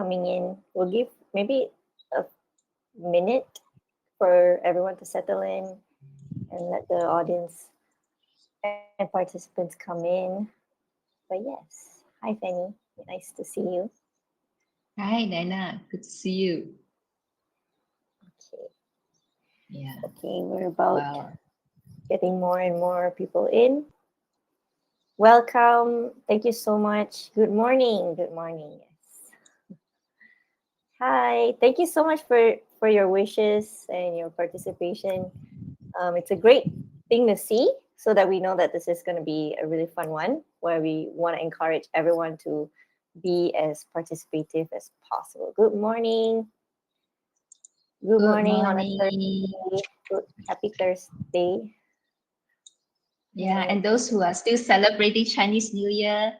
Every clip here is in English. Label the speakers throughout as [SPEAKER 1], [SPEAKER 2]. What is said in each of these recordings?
[SPEAKER 1] coming in. We'll give maybe a minute for everyone to settle in and let the audience and participants come in. But yes, hi Fennie, nice to see you.
[SPEAKER 2] Hi, Nana. Good to see you.
[SPEAKER 1] Okay,
[SPEAKER 2] Yeah.
[SPEAKER 1] okay, we're about
[SPEAKER 2] Wow.
[SPEAKER 1] getting more and more people in. Welcome. Thank you so much. Good morning. Good morning. Yes. Hi. Thank you so much for your wishes and your participation. It's a great thing to see so that we know that this is going to be a really fun one where we want to encourage everyone to be as participative as possible. Good morning. Good
[SPEAKER 2] Good
[SPEAKER 1] morning on a
[SPEAKER 2] morning.
[SPEAKER 1] Thursday. Good, happy Thursday. All
[SPEAKER 2] Yeah,
[SPEAKER 1] right.
[SPEAKER 2] and those who are still celebrating Chinese New Year,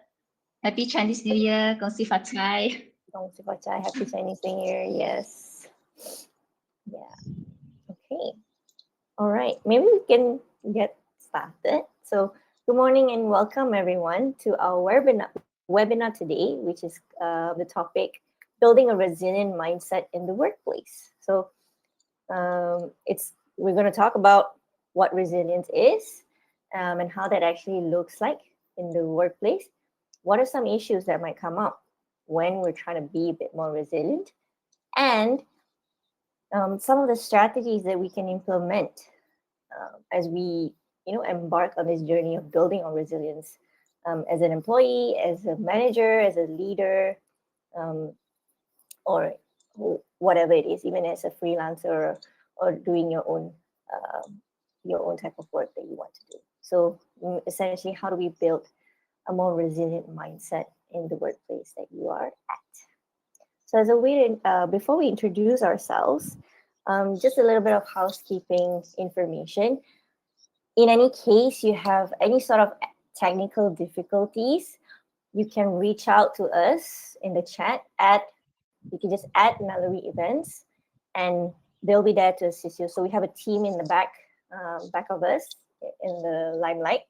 [SPEAKER 2] Happy Chinese New Year. Gong xi fa cai.
[SPEAKER 1] Happy Chinese New Year. Yes. Yeah. Okay. All right. Maybe we can get started. So, good morning and welcome everyone to our webinar today, which is the topic building a resilient mindset in the workplace. So, it's we're going to talk about what resilience is and how that actually looks like in the workplace. What are some issues that might come up when we're trying to be a bit more resilient, and some of the strategies that we can implement as we embark on this journey of building our resilience as an employee, as a manager, as a leader, um, or whatever it is, even as a freelancer or doing your own type of work that you want to do. So essentially, how do we build a more resilient mindset in the workplace that you are at? So as a way to, before we introduce ourselves, just a little bit of housekeeping information. In any case you have any sort of technical difficulties, you can reach out to us in the chat at you can just add Naluri events and they'll be there to assist you. So we have a team in the back of us in the limelight.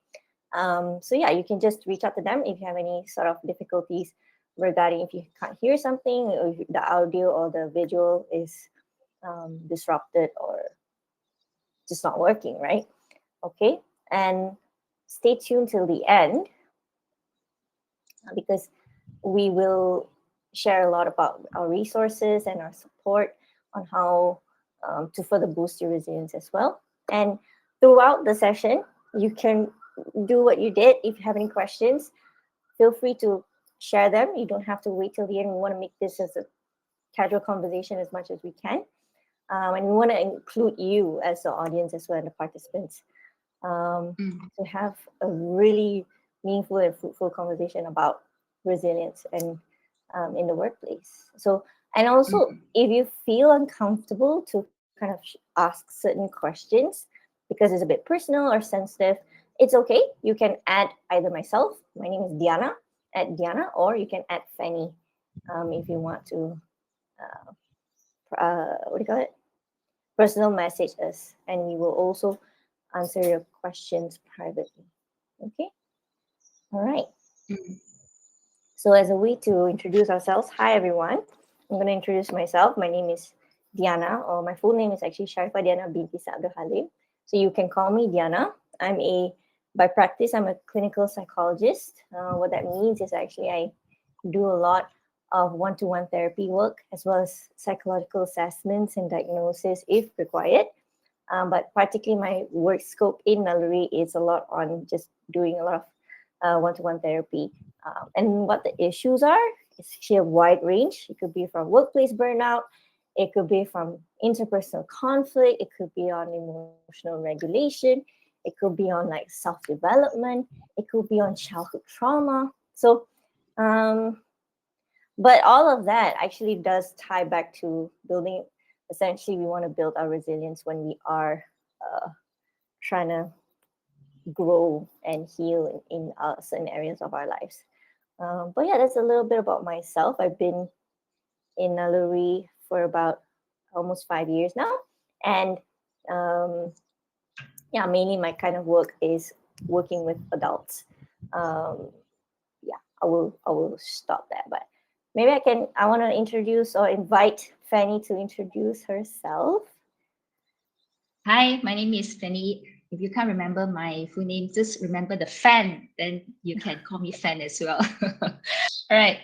[SPEAKER 1] So yeah, you can just reach out to them if you have any sort of difficulties regarding if you can't hear something, or if the audio or the visual is disrupted or just not working, right? Okay, and stay tuned till the end because we will share a lot about our resources and our support on how to further boost your resilience as well. And throughout the session, you can do what you did. If you have any questions, feel free to share them. You don't have to wait till the end. We want to make this as a casual conversation as much as we can. And we want to include you as the audience as well and the participants to have a really meaningful and fruitful conversation about resilience and in the workplace. So, and also, if you feel uncomfortable to kind of ask certain questions because it's a bit personal or sensitive, it's okay. You can add either myself, my name is Diana, at Diana, or you can add Fennie if you want to, what do you call it? Personal message us, and we will also answer your questions privately. Okay? All right. So, as a way to introduce ourselves, hi everyone. I'm going to introduce myself. My name is Diana, or my full name is actually Sharifah Diana binti Abdul Halim. So, you can call me Diana. By practice, I'm a clinical psychologist. What that means is actually I do a lot of one-to-one therapy work as well as psychological assessments and diagnosis if required. But particularly my work scope in Naluri is a lot on just doing a lot of one-to-one therapy. And what the issues are, it's actually a wide range. It could be from workplace burnout, it could be from interpersonal conflict, it could be on emotional regulation, it could be on like self-development, it could be on childhood trauma. So but all of that actually does tie back to building. Essentially, we want to build our resilience when we are trying to grow and heal in certain areas of our lives. But yeah, that's a little bit about myself. I've been in Naluri for about almost 5 years now, and um, yeah, mainly my kind of work is working with adults. Um, yeah, I will stop there, but maybe I want to introduce or invite Fanny to introduce herself.
[SPEAKER 2] Hi, my name is Fennie. If you can't remember my full name, just remember the Fan. Then you can call me Fan as well. All right.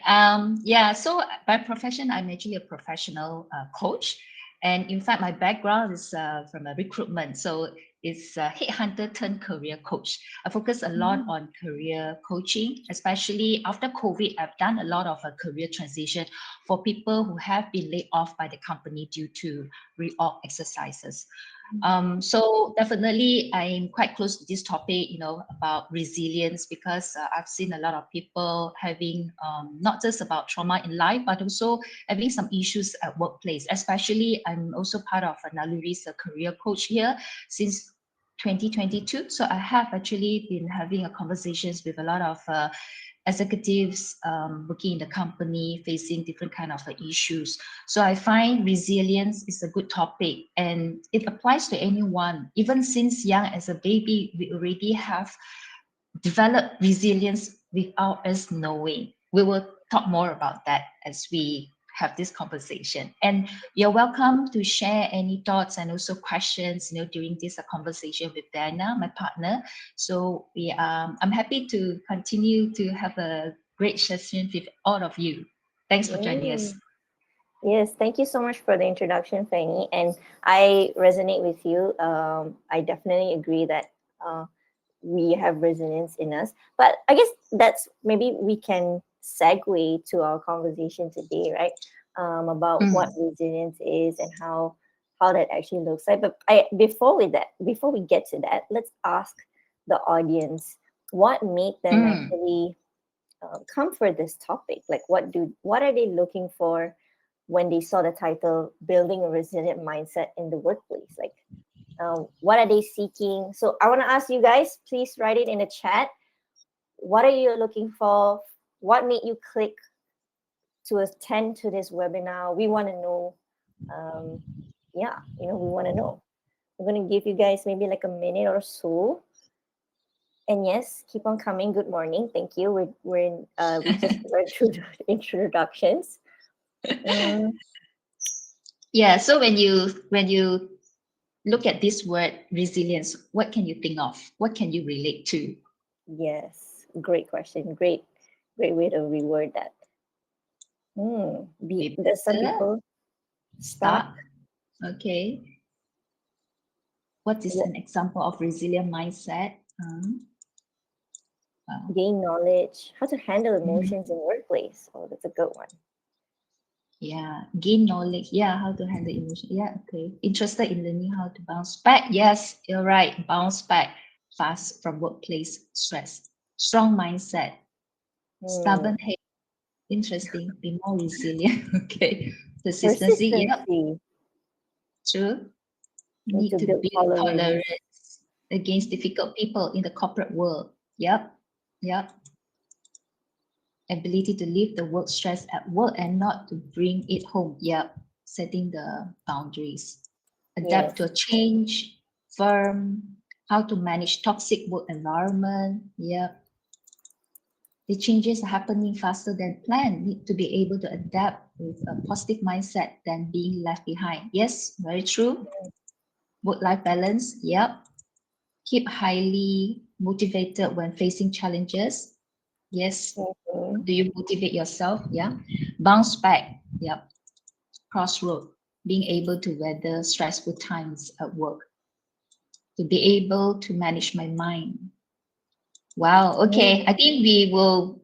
[SPEAKER 2] Yeah. So by profession, I'm actually a professional coach, and in fact, my background is from a recruitment. So it's a headhunter turned career coach. I focus a lot
[SPEAKER 1] Mm.
[SPEAKER 2] on career coaching, especially after COVID. I've done a lot of career transition for people who have been laid off by the company due to reorg exercises. So definitely, I'm quite close to this topic, about resilience because I've seen a lot of people having not just about trauma in life, but also having some issues at workplace. Especially, I'm also part of Naluri's career coach here since 2022. So I have actually been having a conversations with a lot of executives working in the company facing different kind of issues. So I find resilience is a good topic and it applies to anyone. Even since young as a baby, we already have developed resilience without us knowing. We will talk more about that as we have this conversation. And you're welcome to share any thoughts and also questions, during this conversation with Diana, my partner. So I'm happy to continue to have a great session with all of you. Thanks for joining us.
[SPEAKER 1] Mm. Yes, thank you so much for the introduction, Fanny. And I resonate with you. I definitely agree that uh, we have resilience in us. But I guess that's maybe we can segue to our conversation today, right? About what
[SPEAKER 2] Mm,
[SPEAKER 1] resilience is and how that actually looks like. But before we get to that, let's ask the audience what made them
[SPEAKER 2] mm,
[SPEAKER 1] actually come for this topic. Like, what are they looking for when they saw the title "Building a Resilient Mindset in the Workplace"? Like, what are they seeking? So I want to ask you guys, please write it in the chat. What are you looking for? What made you click to attend to this webinar? We want to know. Um, yeah, we want to know. I'm going to give you guys maybe like a minute or so. And yes, keep on coming. Good morning. Thank you. We just went through the introductions. Mm,
[SPEAKER 2] yeah. So when you look at this word resilience, what can you think of? What can you relate to?
[SPEAKER 1] yes, great question. Great way to reword that.
[SPEAKER 2] We
[SPEAKER 1] There's some
[SPEAKER 2] better
[SPEAKER 1] people start.
[SPEAKER 2] start. Okay. What is
[SPEAKER 1] Yeah,
[SPEAKER 2] an example of resilient mindset? Wow.
[SPEAKER 1] gain knowledge, how to handle
[SPEAKER 2] Mhm.
[SPEAKER 1] emotions in workplace. Oh, that's a good one.
[SPEAKER 2] Yeah, gain knowledge. Yeah, how to handle emotion. Yeah, okay. Interested in learning how to bounce back. Yes, you're right. Bounce back fast from workplace stress. Strong mindset.
[SPEAKER 1] Hmm.
[SPEAKER 2] Stubborn head. Interesting. Be more resilient. Okay. Consistency. Yep.
[SPEAKER 1] Persistency.
[SPEAKER 2] True.
[SPEAKER 1] Need
[SPEAKER 2] Need
[SPEAKER 1] to
[SPEAKER 2] to
[SPEAKER 1] build
[SPEAKER 2] build
[SPEAKER 1] tolerance.
[SPEAKER 2] tolerance against difficult people in the corporate world. Yep. Yep. Ability to leave the work stress at work and not to bring it home. Yep. Setting the boundaries. Adapt to
[SPEAKER 1] Yes.
[SPEAKER 2] a change, firm, how to manage toxic work environment. Yep. The changes are happening faster than planned. Need to be able to adapt with a positive mindset than being left behind. Yes, very true. Work-life balance. Yep. Keep highly motivated when facing challenges. Yes.
[SPEAKER 1] Mhm.
[SPEAKER 2] Do you motivate yourself? Yeah. Bounce back. Yep. Crossroad. Being able to weather stressful times at work. To be able to manage my mind. Wow. Okay. I think we will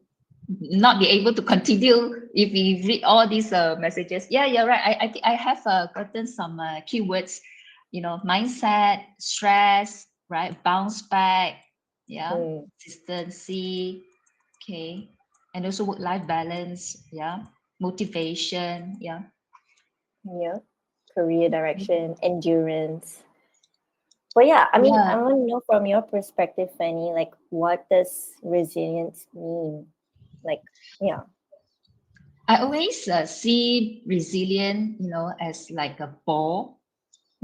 [SPEAKER 2] not be able to continue if we read all these messages. Yeah, you're right. I think I have gotten some keywords, mindset, stress, right? Bounce back, yeah,
[SPEAKER 1] Mm.
[SPEAKER 2] consistency, okay, and also work-life balance, yeah, motivation, yeah,
[SPEAKER 1] Yeah. Career direction, endurance. But yeah, I mean,
[SPEAKER 2] yeah.
[SPEAKER 1] I want to know from your perspective, Fanny, like what does resilience mean? Like, yeah.
[SPEAKER 2] I always see resilient, as like a ball.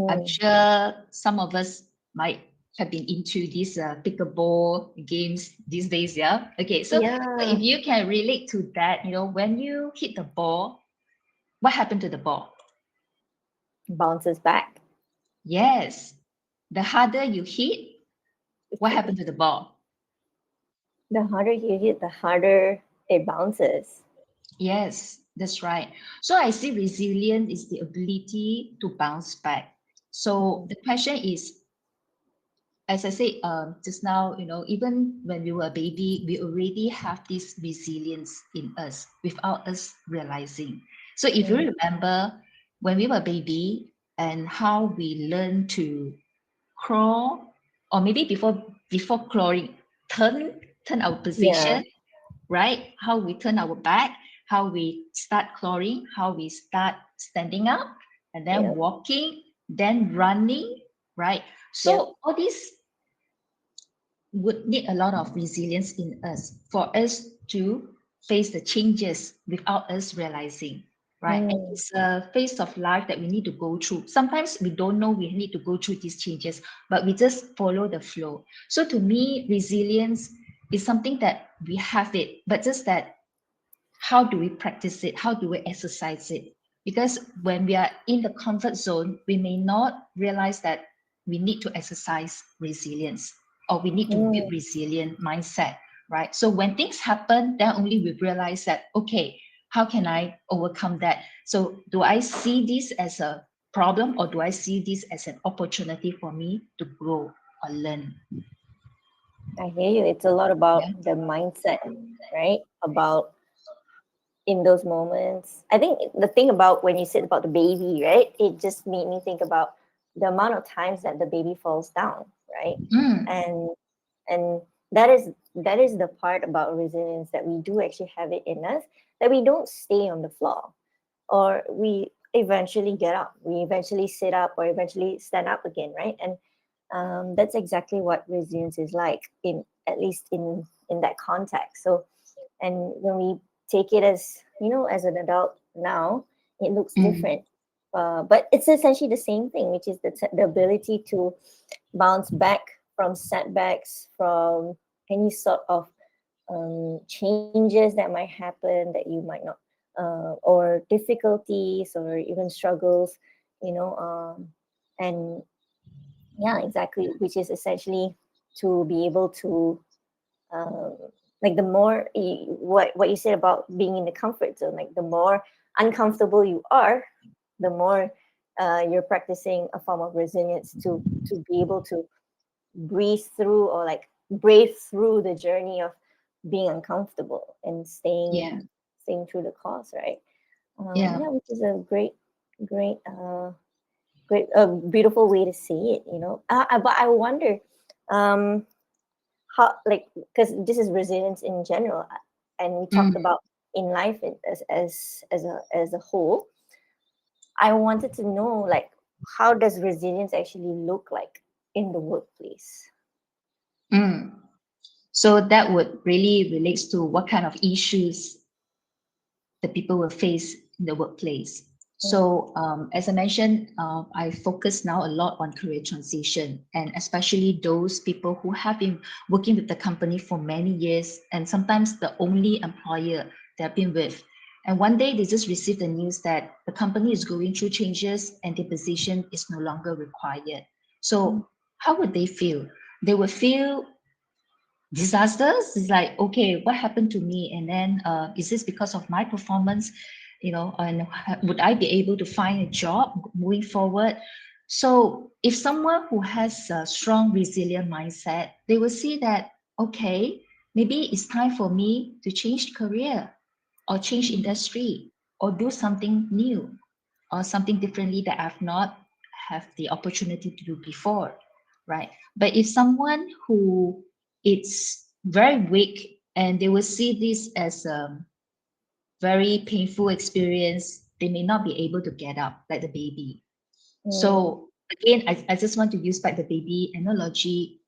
[SPEAKER 2] I'm
[SPEAKER 1] Mm.
[SPEAKER 2] sure some of us might have been into these pickleball games these days. Yeah. Okay. So
[SPEAKER 1] Yeah.
[SPEAKER 2] if you can relate to that, when you hit the ball, what happened to the ball?
[SPEAKER 1] Bounces back.
[SPEAKER 2] Yes. The harder you hit, what happened to the ball?
[SPEAKER 1] The harder you hit, the harder it bounces.
[SPEAKER 2] Yes, that's right. So I see resilience is the ability to bounce back. So
[SPEAKER 1] Mm.
[SPEAKER 2] the question is, as I said just now, even when we were a baby, we already have this resilience in us without us realizing. So if you
[SPEAKER 1] Mm.
[SPEAKER 2] remember when we were a baby and how we learn to crawl, or maybe before crawling, turn our
[SPEAKER 1] Yeah.
[SPEAKER 2] position, right? How we turn our back, how we start crawling, how we start standing up, and then
[SPEAKER 1] Yep.
[SPEAKER 2] walking, then running, right?
[SPEAKER 1] Yep.
[SPEAKER 2] So all these would need a lot of resilience in us for us to face the changes without us realizing, right? And
[SPEAKER 1] Mm.
[SPEAKER 2] it's a phase of life that we need to go through. Sometimes we don't know we need to go through these changes, but we just follow the flow. So to me, resilience is something that we have it, but just that how do we practice it? How do we exercise it? Because when we are in the comfort zone, we may not realize that we need to exercise resilience or we need to build
[SPEAKER 1] Mm.
[SPEAKER 2] resilient mindset, right? So when things happen, then only we realize that, okay, how can I overcome that? So do I see this as a problem or do I see this as an opportunity for me to grow or learn?
[SPEAKER 1] I hear you. It's a lot
[SPEAKER 2] Yeah.
[SPEAKER 1] about the mindset, right? About in those moments. I think the thing about when you said about the baby, right? It just made me think about the amount of times that the baby falls down, right?
[SPEAKER 2] Mm,
[SPEAKER 1] And and that is the part about resilience, that we do actually have it in us, that we don't stay on the floor, or we eventually get up, we eventually sit up, or eventually stand up again, right? And that's exactly what resilience is like, in at least in that context. So, and when we take it as, as an adult now, it looks
[SPEAKER 2] mm,
[SPEAKER 1] different, but it's essentially the same thing, which is the ability to bounce back from setbacks, from any sort of changes that might happen that you might not, or difficulties, or even struggles, you know and yeah, exactly, which is essentially to be able to, um, like, the more what you said about being in the comfort zone, like the more uncomfortable you are, the more you're practicing a form of resilience to be able to breathe through, or like brave through the journey of being uncomfortable and
[SPEAKER 2] yeah.
[SPEAKER 1] staying through the cause, right?
[SPEAKER 2] Yeah.
[SPEAKER 1] Yeah, which is a great great beautiful way to see it, but I wonder, um how, like, because this is resilience in general, and we talked
[SPEAKER 2] Mm,
[SPEAKER 1] about in life, as a whole. I wanted to know, like, how does resilience actually look like in the workplace?
[SPEAKER 2] mm. So that would really relates to what kind of issues the people will face in the workplace.
[SPEAKER 1] Mm.
[SPEAKER 2] So as I mentioned, I focus now a lot on career transition, and especially those people who have been working with the company for many years, and sometimes the only employer they've been with. And one day they just receive the news that the company is going through changes and their position is no longer required.
[SPEAKER 1] Mm.
[SPEAKER 2] So how would they feel? They would feel disasters. It's like, okay, what happened to me? And then is this because of my performance? And would I be able to find a job moving forward? So if someone who has a strong resilient mindset, they will see that, okay, maybe it's time for me to change career or change industry or do something new or something differently that I've not have the opportunity to do before, right? But if someone who it's very weak and they will see this as a very painful experience, they may not be able to get up like the baby.
[SPEAKER 1] Mm.
[SPEAKER 2] So again, I just want to use back the baby analogy.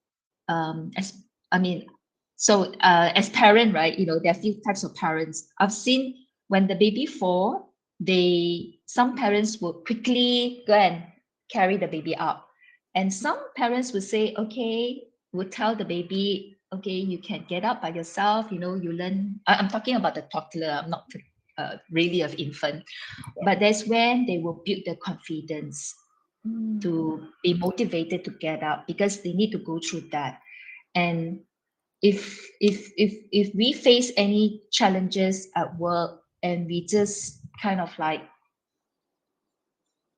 [SPEAKER 2] As I mean, so as parent, right? There are few types of parents. I've seen when the baby fall, some parents will quickly go and carry the baby up. And some parents would say, okay, would tell the baby, okay, you can get up by yourself. You learn. I'm talking about the toddler. I'm not really of infant,
[SPEAKER 1] Yeah.
[SPEAKER 2] but that's when they will build their confidence
[SPEAKER 1] Mm.
[SPEAKER 2] to be motivated to get up because they need to go through that. And if we face any challenges at work and we just kind of like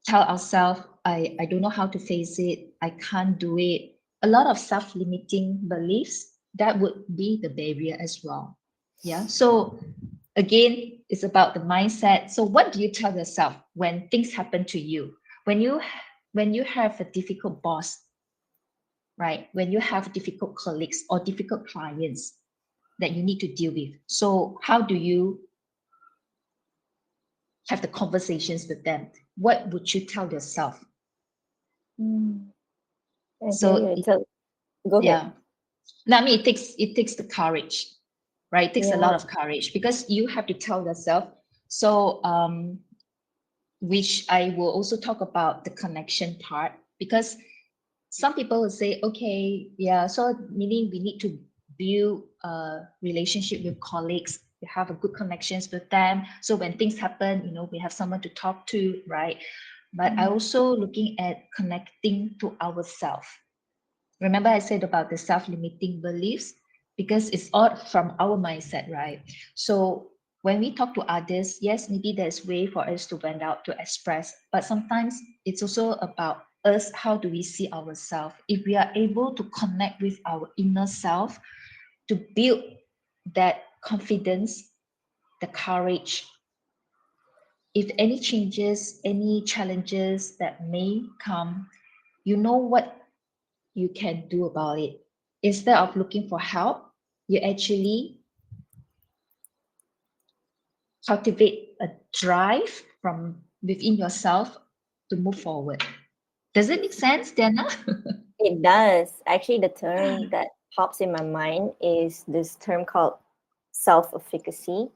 [SPEAKER 2] tell ourselves, I don't know how to face it, I can't do it, a lot of self-limiting beliefs, that would be the barrier as well. Yeah. So again, it's about the mindset. So what do you tell yourself when things happen to you? When you have a difficult boss, right? When you have difficult colleagues or difficult clients that you need to deal with. So how do you have the conversations with them? What would you tell yourself?
[SPEAKER 1] Mm. I hear
[SPEAKER 2] So
[SPEAKER 1] you. So go ahead.
[SPEAKER 2] yeah. No, I mean it takes the courage, right? It takes a
[SPEAKER 1] Yeah.
[SPEAKER 2] lot of courage because you have to tell yourself. So which I will also talk about the connection part because some people will say, okay, yeah, so meaning we need to build a relationship with colleagues, we have a good connections with them. So when things happen, we have someone to talk to, right? But I
[SPEAKER 1] Mm.
[SPEAKER 2] also looking at connecting to ourselves. Remember, I said about the self limiting beliefs because it's all from our mindset, right? So when we talk to others, yes, maybe there's way for us to vent out, to express, but sometimes it's also about us. How do we see ourselves? If we are able to connect with our inner self to build that confidence, the courage, if any changes, any challenges that may come, you know what you can do about it. Instead of looking for help, you actually cultivate a drive from within yourself to move forward. Does it make sense, Dana?
[SPEAKER 1] It does. Actually, the term that pops in my mind is this term called self efficacy,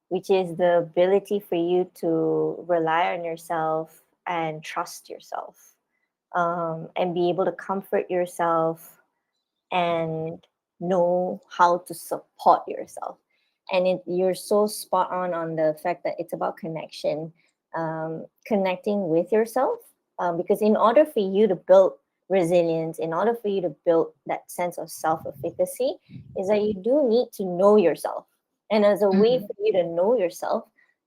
[SPEAKER 1] which is the ability for you to rely on yourself and trust yourself, and be able to comfort yourself and know how to support yourself. And you're so spot on the fact that it's about connection, connecting with yourself. Because in order for you to build resilience, in order for you to build that sense of self efficacy, is that you do need to know yourself. And as a way
[SPEAKER 2] Mm,
[SPEAKER 1] for you to know yourself,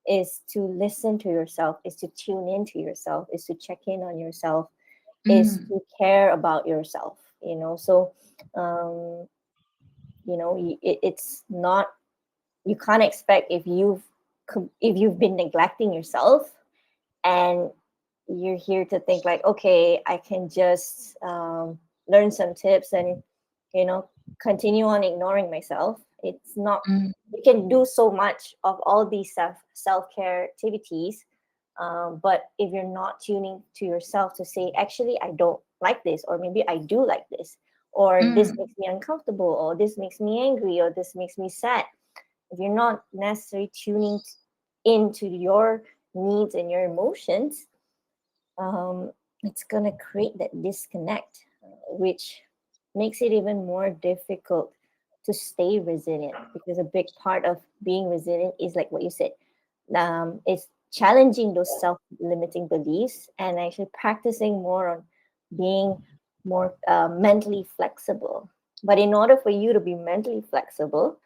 [SPEAKER 1] is to listen to yourself, is to tune into yourself, is to check in on yourself, is
[SPEAKER 2] mm,
[SPEAKER 1] to care about yourself. So um, it's not, you can't expect, if you've been neglecting yourself and you're here to think like, okay, I can just learn some tips and you know continue on ignoring myself. It's not.
[SPEAKER 2] mm,
[SPEAKER 1] You can do so much of all these self-care activities, but if you're not tuning to yourself to say, actually, I don't like this, or maybe I do like this, or this
[SPEAKER 2] mm,
[SPEAKER 1] makes me uncomfortable, or this makes me angry, or this makes me sad, if you're not necessarily tuning into your needs and your emotions, it's going to create that disconnect, which makes it even more difficult to stay resilient, because a big part of being resilient is like what you said, is challenging those self-limiting beliefs and actually practicing more on being more mentally flexible. But in order for you to be mentally flexible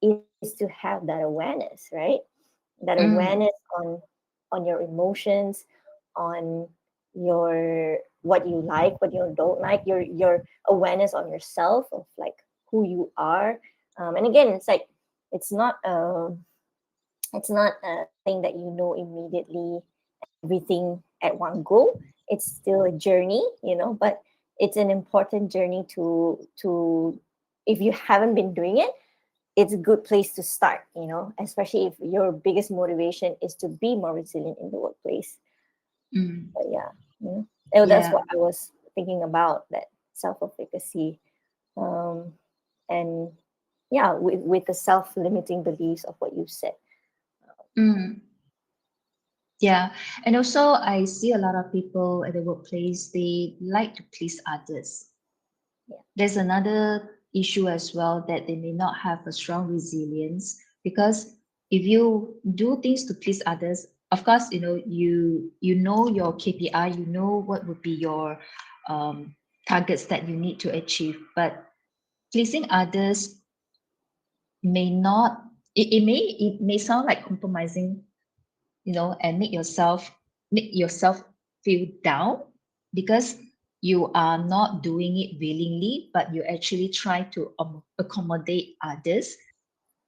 [SPEAKER 1] is to have that awareness, right? That awareness
[SPEAKER 2] mm,
[SPEAKER 1] on your emotions, on your what you like, what you don't like, your awareness on yourself of like who you are. And again, it's not it's not something that you know immediately, everything at one go. It's still a journey, but it's an important journey to if you haven't been doing it, it's a good place to start, especially if your biggest motivation is to be more resilient in the workplace.
[SPEAKER 2] mm.
[SPEAKER 1] But yeah, that's
[SPEAKER 2] Yeah.
[SPEAKER 1] what I was thinking about, that self-efficacy, um, and yeah, with the self-limiting beliefs of what you said.
[SPEAKER 2] Mm. Yeah. And also, I see a lot of people at the workplace, they like to please others.
[SPEAKER 1] Yeah.
[SPEAKER 2] There's another issue as well that they may not have a strong resilience because if you do things to please others, of course, you know your KPI, you know what would be your um, targets that you need to achieve, but pleasing others may not. It may sound like compromising, and make yourself feel down because you are not doing it willingly, but you actually try to accommodate others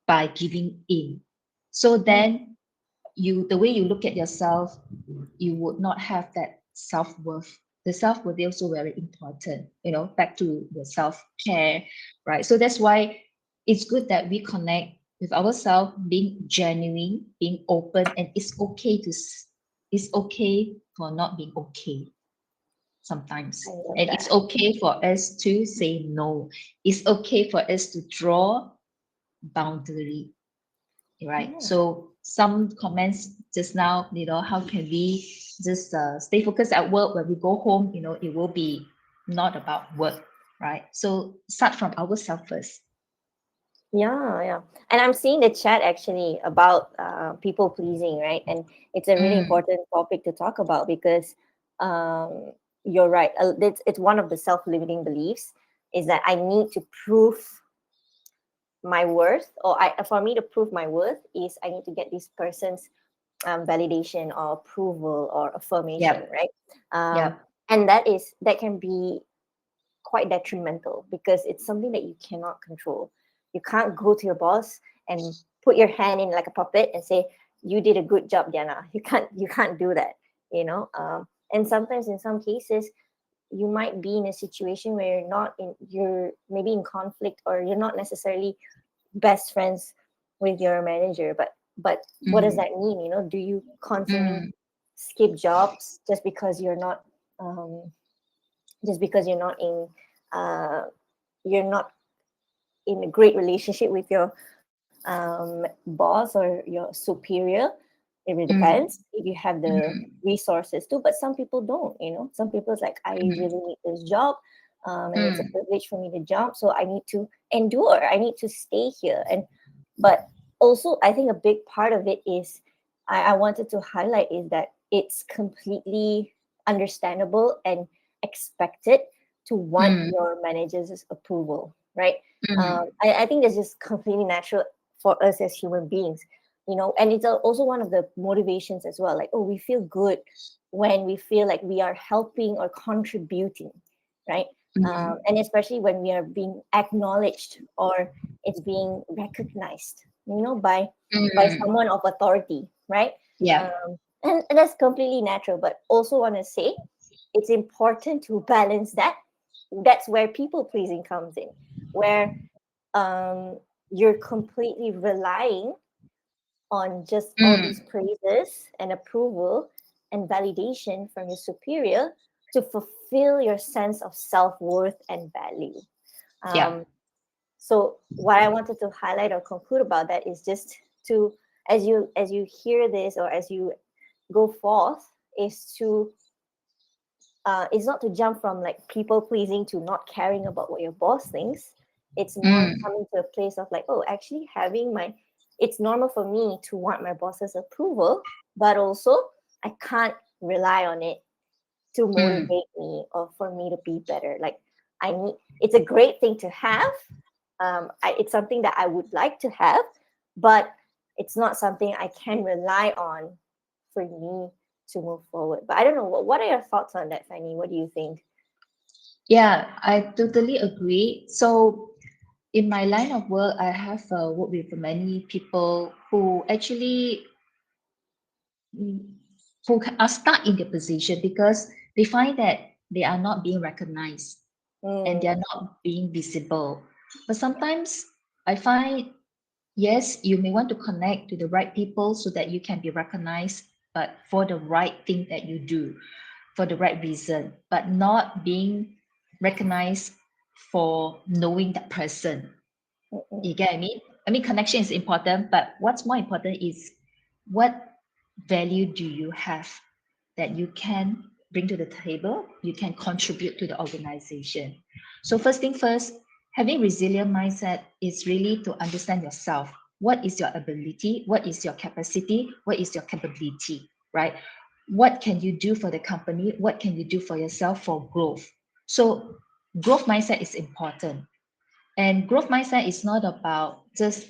[SPEAKER 2] by giving in. So
[SPEAKER 1] Mm.
[SPEAKER 2] then the way you look at yourself, you would not have that self-worth. The self-worth is also very important, back to the self-care, right? So that's why it's good that we connect with ourselves, being genuine, being open, and it's okay for not being okay
[SPEAKER 1] I
[SPEAKER 2] sometimes.
[SPEAKER 1] love
[SPEAKER 2] And it's
[SPEAKER 1] that.
[SPEAKER 2] okay for us to say no. It's okay for us to draw boundary, right?
[SPEAKER 1] Yeah.
[SPEAKER 2] So some comments just now, how can we just stay focused at work? When we go home, it will be not about work, right? So start from ourselves first.
[SPEAKER 1] Yeah, yeah. And I'm seeing the chat actually about people pleasing, right? And it's a really
[SPEAKER 2] Mm,
[SPEAKER 1] important topic to talk about because um, you're right. It's one of the self-limiting beliefs is that I need to prove my worth, or for me to prove my worth is I need to get this person's validation or approval or affirmation,
[SPEAKER 2] yep,
[SPEAKER 1] right? Um,
[SPEAKER 2] yep.
[SPEAKER 1] and that can be quite detrimental because it's something that you cannot control. You can't go to your boss and put your hand in like a puppet and say, "You did a good job, Diana." You can't do that, And sometimes, in some cases, you might be in a situation where you're maybe in conflict, or you're not necessarily best friends with your manager. But what does
[SPEAKER 2] Mm,
[SPEAKER 1] that mean? Do you constantly
[SPEAKER 2] mm,
[SPEAKER 1] skip jobs um, just because uh, you're not in a great relationship with your boss or your superior? It really
[SPEAKER 2] mm,
[SPEAKER 1] depends if you have the
[SPEAKER 2] mm,
[SPEAKER 1] resources too. But some people don't. Some people's like, I
[SPEAKER 2] mm,
[SPEAKER 1] really need this job, and it's a
[SPEAKER 2] mm,
[SPEAKER 1] privilege for me to jump, so I need to endure. I need to stay here. And but also, I think a big part of it is I wanted to highlight is that it's completely understandable and expected to want
[SPEAKER 2] mm,
[SPEAKER 1] your manager's approval, right?
[SPEAKER 2] mm,
[SPEAKER 1] I think this is completely natural for us as human beings, and it's also one of the motivations as well. Like, oh, we feel good when we feel like we are helping or contributing, right?
[SPEAKER 2] mm,
[SPEAKER 1] And especially when we are being acknowledged or it's being recognized, by
[SPEAKER 2] mm.
[SPEAKER 1] someone of authority, right?
[SPEAKER 2] Yeah.
[SPEAKER 1] And that's completely natural. But also want to say it's important to balance that. That's where people pleasing comes in, where um, you're completely relying on just all these
[SPEAKER 2] Mm,
[SPEAKER 1] praises and approval and validation from your superior to fulfill your sense of self-worth and value.
[SPEAKER 2] yeah.
[SPEAKER 1] Um, so what I wanted to highlight or conclude about that is just to, as you hear this, or as you go forth, is to it's not to jump from like people pleasing to not caring about what your boss thinks. It's more
[SPEAKER 2] Mm,
[SPEAKER 1] coming to a place of like, oh, actually it's normal for me to want my boss's approval, but also I can't rely on it to
[SPEAKER 2] mm,
[SPEAKER 1] motivate me or for me to be better. Like, it's a great thing to have. It's something that I would like to have, but it's not something I can rely on for me to move forward. But I don't know. What are your thoughts on that, Fanny? What do you think?
[SPEAKER 2] yeah, I totally agree. So in my line of work, I have worked with many people who actually mm, are stuck in their position because they find that they are not being recognized and they
[SPEAKER 1] Mm,
[SPEAKER 2] are not being visible. But sometimes I find, yes, you may want to connect to the right people so that you can be recognized, but for the right thing that you do, for the right reason, but not being recognized for knowing that person.
[SPEAKER 1] mm,
[SPEAKER 2] You get what I mean? I mean, connection is important, but what's more important is what value do you have that you can bring to the table, you can contribute to the organization. So first thing first, having resilient mindset is really to understand yourself. What is your ability? What is your capacity? What is your capability, right? What can you do for the company? What can you do for yourself for growth? So growth mindset is important. And growth mindset is not about just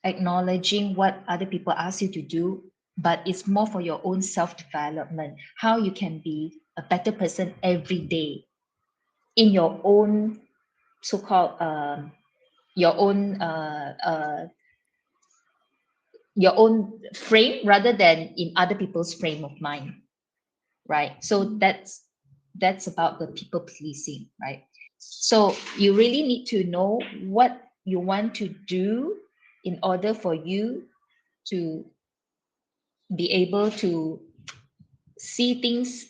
[SPEAKER 2] acknowledging what other people ask you to do, but it's more for your own self development, how you can be a better person every day in your own so called your own your own frame rather than in other people's frame of mind, right? So that's about the people pleasing, right? So you really need to know what you want to do in order for you to be able to see things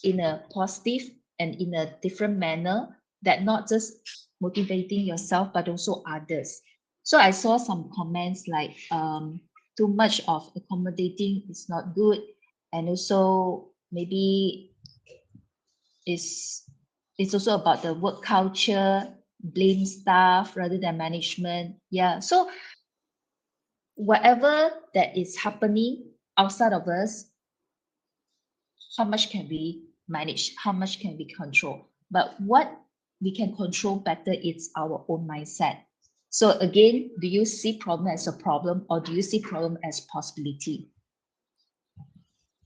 [SPEAKER 2] in a positive and in a different manner, that not just motivating yourself but also others. So I saw some comments like too much of accommodating is not good, and also maybe is it's also about the work culture, blame staff rather than management. Yeah, so whatever that is happening outside of us, how much can we manage, how much can we control, but what we can control better is our own mindset. So again, do you see problem as a problem or do you see problem as possibility?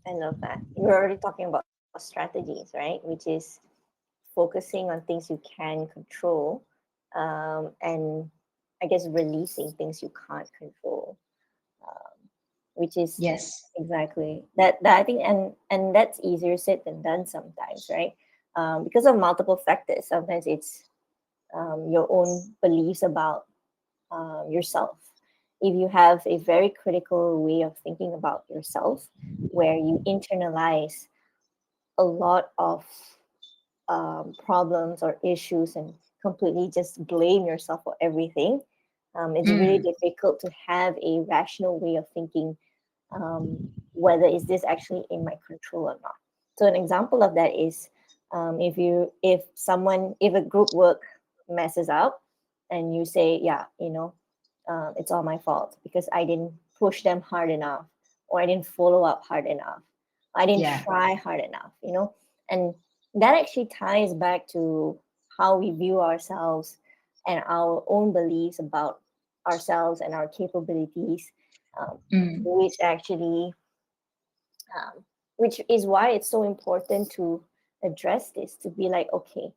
[SPEAKER 1] I love that. You're already talking about strategies, right? Which is focusing on things you can control, and I guess releasing things you can't control, which is
[SPEAKER 2] Yes.
[SPEAKER 1] exactly that I think, and that's easier said than done sometimes, right? Because of multiple factors. Sometimes it's your own beliefs about yourself. If you have a very critical way of thinking about yourself, where you internalize a lot of problems or issues and completely just blame yourself for everything, it's really
[SPEAKER 2] Mm,
[SPEAKER 1] difficult to have a rational way of thinking, whether is this actually in my control or not. So an example of that is, if a group work messes up and you say, yeah, it's all my fault because I didn't push them hard enough, or I didn't follow up hard enough, I didn't
[SPEAKER 2] yeah.
[SPEAKER 1] try hard enough, and that actually ties back to how we view ourselves and our own beliefs about ourselves and our capabilities, um,
[SPEAKER 2] Mm,
[SPEAKER 1] which actually, um, which is why it's so important to address this, to be like, okay,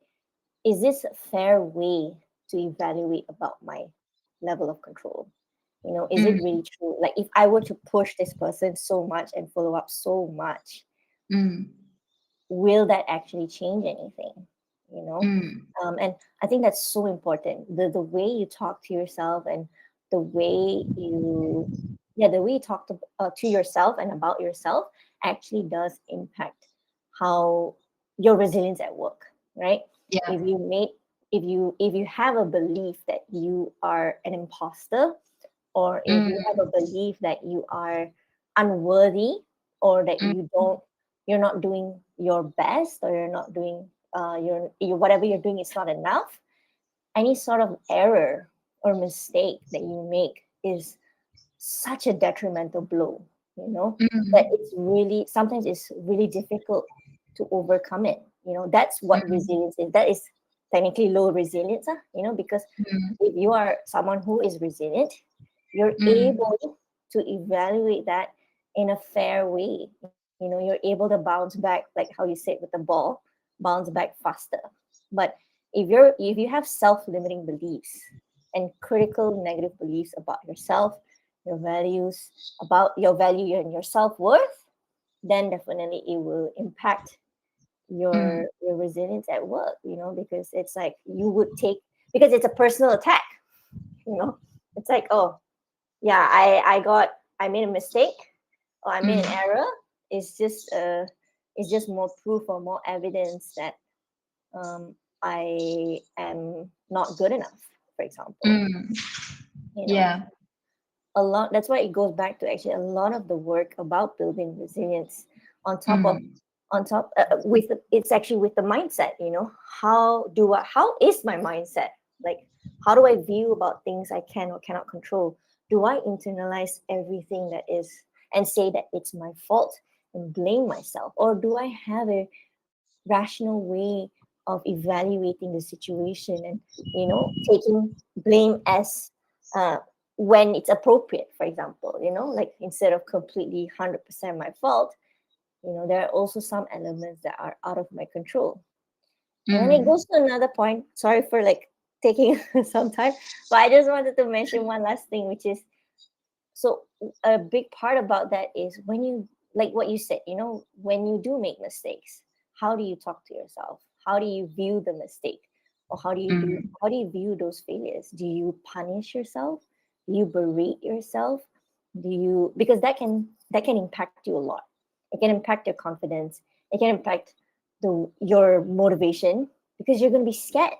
[SPEAKER 1] is this a fair way to evaluate about my level of control? Is it really
[SPEAKER 2] mm,
[SPEAKER 1] true? Like, if I were to push this person so much and follow up so much,
[SPEAKER 2] mm,
[SPEAKER 1] will that actually change anything? you know
[SPEAKER 2] mm,
[SPEAKER 1] and I think that's so important, the way you talk to yourself, and the way you yeah the way you talk to yourself and about yourself actually does impact how your resilience at work, right?
[SPEAKER 2] yeah.
[SPEAKER 1] If you made if you if you have a belief that you are an imposter, or if you have
[SPEAKER 2] Mm,
[SPEAKER 1] a belief that you are unworthy, or that
[SPEAKER 2] mm,
[SPEAKER 1] you're not doing your best, or you're not doing whatever you're doing is not enough, any sort of error or mistake that you make is such a detrimental blow, that
[SPEAKER 2] mm,
[SPEAKER 1] it's really sometimes it's really difficult to overcome it. That's what
[SPEAKER 2] mm,
[SPEAKER 1] resilience is. That is technically low resilience, because
[SPEAKER 2] mm,
[SPEAKER 1] if you are someone who is resilient, you're
[SPEAKER 2] mm,
[SPEAKER 1] able to evaluate that in a fair way. You're able to bounce back, like how you said with the ball, bounce back faster. But if you have self-limiting beliefs and critical negative beliefs about yourself, your values, about your value and your self-worth, then definitely it will impact
[SPEAKER 2] mm,
[SPEAKER 1] your resilience at work, because it's like you would take, because it's a personal attack, you know it's like, oh yeah, I made a mistake, or I made an
[SPEAKER 2] mm,
[SPEAKER 1] error. It's just more proof or more evidence that I am not good enough, for example.
[SPEAKER 2] mm,
[SPEAKER 1] you know
[SPEAKER 2] yeah.
[SPEAKER 1] a lot. That's why it goes back to actually a lot of the work about building resilience on top of
[SPEAKER 2] Mm,
[SPEAKER 1] with it's actually with the mindset. How is my mindset, like how do I view about things I can or cannot control? Do I internalize everything that is and say that it's my fault and blame myself, or do I have a rational way of evaluating the situation and taking blame as uh, when it's appropriate, for example, like instead of completely 100% my fault, there are also some elements that are out of my control. And then it
[SPEAKER 2] mm,
[SPEAKER 1] goes to another point. Sorry for like taking some time, but I just wanted to mention one last thing, which is, so a big part about that is when you, like what you said, when you do make mistakes, how do you talk to yourself? How do you view the mistake? Or
[SPEAKER 2] mm,
[SPEAKER 1] how do you view those failures? Do you punish yourself? Do you berate yourself? Do you, because that can impact you a lot. It can impact your confidence. It can impact your motivation, because you're gonna be scared.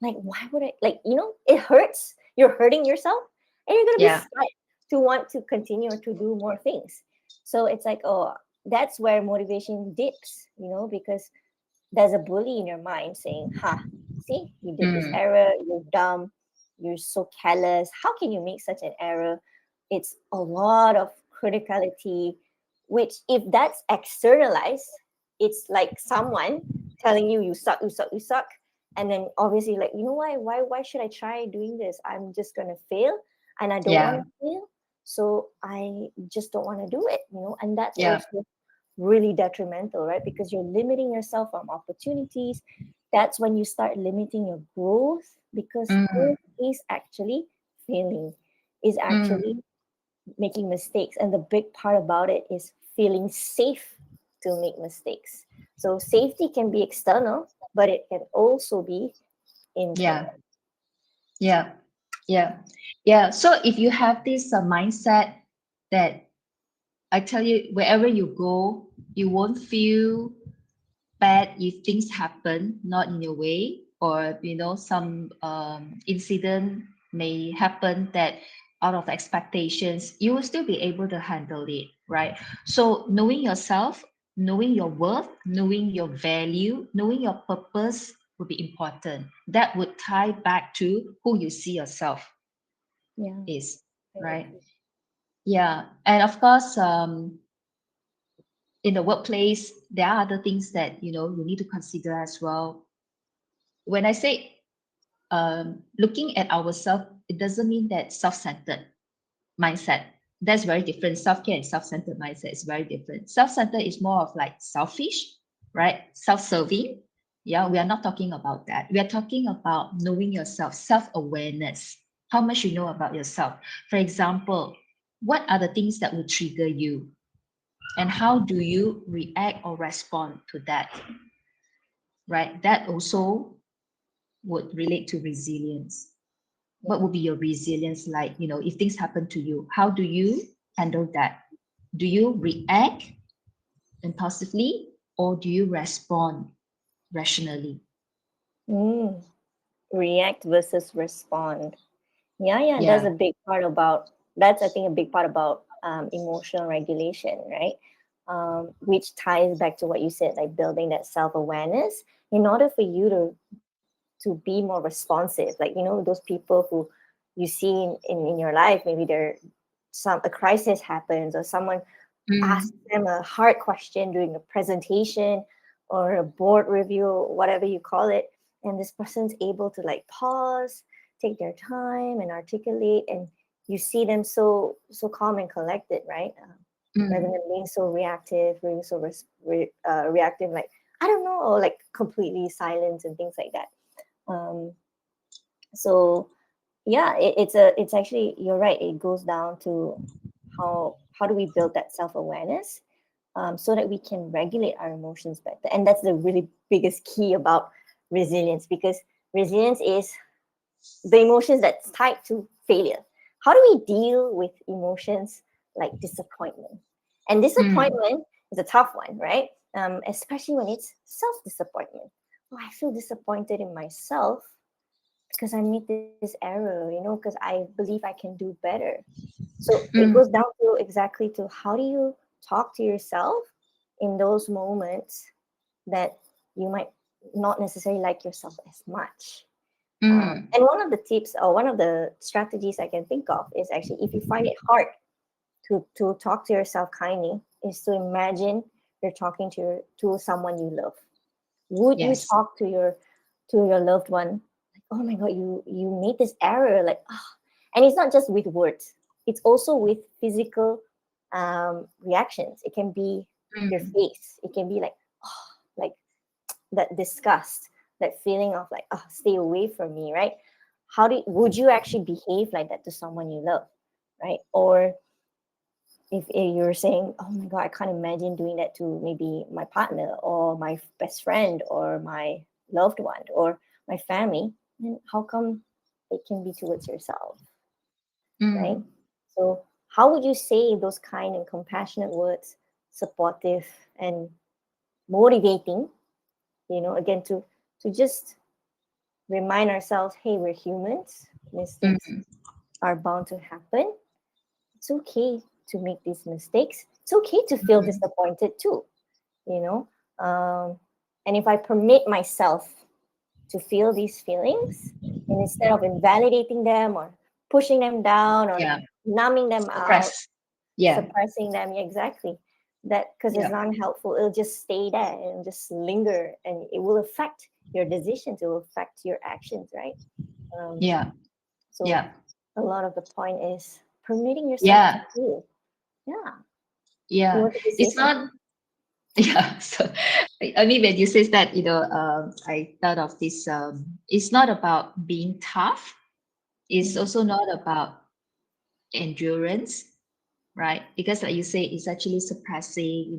[SPEAKER 1] Like, why would I, like, it hurts. You're hurting yourself, and you're gonna be
[SPEAKER 2] yeah.
[SPEAKER 1] scared to want to continue or to do more things. So it's like, oh, that's where motivation dips, because there's a bully in your mind saying, ha, see, you did this
[SPEAKER 2] Mm,
[SPEAKER 1] error, you're dumb, you're so careless. How can you make such an error? It's a lot of criticality, which, if that's externalized, it's like someone telling you, you suck, you suck, you suck. And then obviously, like, why should I try doing this? I'm just gonna fail, and I don't want
[SPEAKER 2] yeah.
[SPEAKER 1] to fail. So I just don't want to do it, and that's
[SPEAKER 2] Yeah.
[SPEAKER 1] also really detrimental, right? Because you're limiting yourself from opportunities. That's when you start limiting your growth, because
[SPEAKER 2] Mm,
[SPEAKER 1] growth is actually failing, is
[SPEAKER 2] mm,
[SPEAKER 1] actually making mistakes. And the big part about it is feeling safe to make mistakes. So safety can be external, but it can also be
[SPEAKER 2] yeah.
[SPEAKER 1] internal.
[SPEAKER 2] Yeah. Yeah. Yeah. So if you have this mindset that I tell you, wherever you go, you won't feel bad if things happen not in your way, or some incident may happen that out of expectations, you will still be able to handle it, right? So knowing yourself, knowing your worth, knowing your value, knowing your purpose would be important. That would tie back to who you see yourself
[SPEAKER 1] Yeah,
[SPEAKER 2] is,
[SPEAKER 1] I
[SPEAKER 2] right?
[SPEAKER 1] agree.
[SPEAKER 2] Yeah. And of course, in the workplace, there are other things that you need to consider as well. When I say looking at ourselves, it doesn't mean that self-centered mindset. That's very different. Self-care and self-centered mindset is very different. Self-centered is more of like selfish, right? Self-serving. Yeah, we are not talking about that. We are talking about knowing yourself, self-awareness, how much you know about yourself. For example, what are the things that will trigger you, and how do you react or respond to that, right? That also would relate to resilience. What
[SPEAKER 1] Yeah.
[SPEAKER 2] would be your resilience like? If things happen to you, how do you handle that? Do you react impulsively, or do you respond rationally?
[SPEAKER 1] Mm. React versus respond. Yeah, that's
[SPEAKER 2] Yeah.
[SPEAKER 1] a big part about, that's, I think, a big part about emotional regulation, right? Which ties back to what you said, like building that self-awareness in order for you to be more responsive. Like, those people who you see in your life, maybe there some a crisis happens, or someone
[SPEAKER 2] Mm,
[SPEAKER 1] asks them a hard question during a presentation or a board review, whatever you call it, and this person's able to like pause, take their time, and articulate, and you see them so calm and collected, right? Rather
[SPEAKER 2] mm,
[SPEAKER 1] than being so reactive, being so reactive, like, I don't know, or like completely silent and things like that. Um, so yeah, it's actually, you're right. It goes down to how do we build that self awareness, so that we can regulate our emotions better. And that's the really biggest key about resilience, because resilience is the emotions that's tied to failure. How do we deal with emotions like disappointment? And
[SPEAKER 2] mm,
[SPEAKER 1] disappointment is a tough one, right? Especially when it's self disappointment. Oh, I feel disappointed in myself because I made this error, because I believe I can do better. So it
[SPEAKER 2] Mm,
[SPEAKER 1] goes down to exactly to how do you talk to yourself in those moments that you might not necessarily like yourself as much.
[SPEAKER 2] mm,
[SPEAKER 1] And one of the tips or one of the strategies I can think of is actually if you find it hard to talk to yourself kindly, is to imagine you're talking to someone you love. Would you
[SPEAKER 2] yes.
[SPEAKER 1] talk to your loved one like, oh my god, you made this error, like and it's not just with words, it's also with physical reactions. It can be your
[SPEAKER 2] Mm,
[SPEAKER 1] face, it can be like like that disgust, that feeling of like, oh, stay away from me, right? Would you actually behave like that to someone you love, right? Or if you're saying, oh my god, I can't imagine doing that to maybe my partner or my best friend or my loved one or my family, then how come it can be towards yourself, right?
[SPEAKER 2] mm,
[SPEAKER 1] So how would you say those kind and compassionate words, supportive and motivating, again, to just remind ourselves, hey, we're humans, mistakes
[SPEAKER 2] mm,
[SPEAKER 1] are bound to happen. It's okay to make these mistakes. It's okay to feel
[SPEAKER 2] mm,
[SPEAKER 1] disappointed too, you know. And if I permit myself to feel these feelings, and instead of invalidating them or pushing them down or
[SPEAKER 2] yeah.
[SPEAKER 1] numbing them out,
[SPEAKER 2] Suppress. Yeah.
[SPEAKER 1] suppressing them, yeah, exactly. That because it's
[SPEAKER 2] Yeah.
[SPEAKER 1] not helpful, it'll just stay there and just linger, and it will affect your decisions. It will affect your actions, right? Um,
[SPEAKER 2] Yeah.
[SPEAKER 1] so
[SPEAKER 2] Yeah.
[SPEAKER 1] a lot of the point is permitting yourself to
[SPEAKER 2] Yeah.
[SPEAKER 1] feel. Yeah. You
[SPEAKER 2] Yeah.
[SPEAKER 1] wanted to say
[SPEAKER 2] It's
[SPEAKER 1] something?
[SPEAKER 2] not, yeah. So, I mean, when you say that, I thought of this, it's not about being tough. It's
[SPEAKER 1] Mm,
[SPEAKER 2] also not about endurance, right? Because like you say, it's actually suppressing,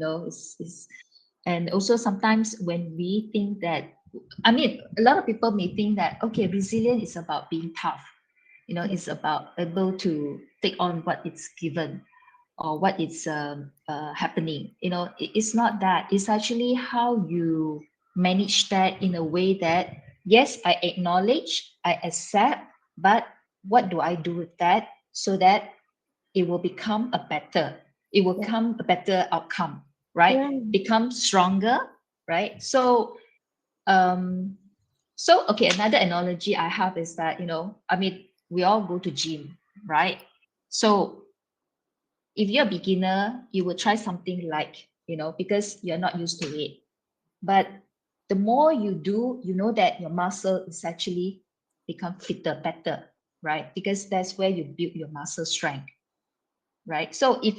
[SPEAKER 2] and also sometimes when we think that, I mean, a lot of people may think that, okay, resilience is about being tough,
[SPEAKER 1] mm,
[SPEAKER 2] it's about able to take on what it's given or what is happening. It's not that. It's actually how you manage that in a way that, yes, I acknowledge, I accept, but what do I do with that so that it will become a better, it will
[SPEAKER 1] yeah.
[SPEAKER 2] come a better outcome, right?
[SPEAKER 1] Yeah.
[SPEAKER 2] Become stronger, right? Um, so okay, another analogy I have is that, I mean, we all go to gym, right? So if you're a beginner, you will try something like, because you're not used to it. But the more you do, you know that your muscle is actually become fitter, better, right? Because that's where you build your muscle strength, right? So if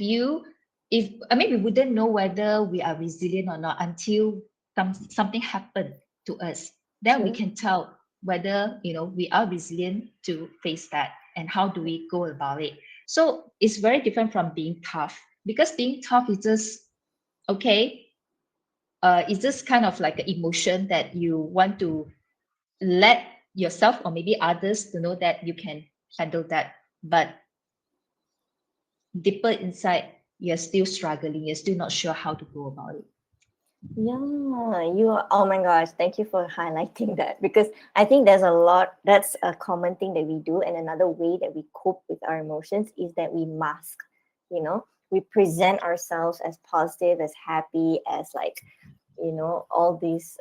[SPEAKER 2] I mean, we wouldn't know whether we are resilient or not until something happened to us. Then we
[SPEAKER 1] True.
[SPEAKER 2] can tell whether we are resilient to face that, and how do we go about it. So it's very different from being tough, because being tough is just okay. It's just kind of like an emotion that you want to let yourself or maybe others to know that you can handle that. But deeper inside, you're still struggling, you're still not sure how to go about it.
[SPEAKER 1] Yeah, you are. Oh my gosh, thank you for highlighting that because I think there's a lot. That's a common thing that we do, and another way that we cope with our emotions is that we mask. We present ourselves as positive, as happy, as like, all these.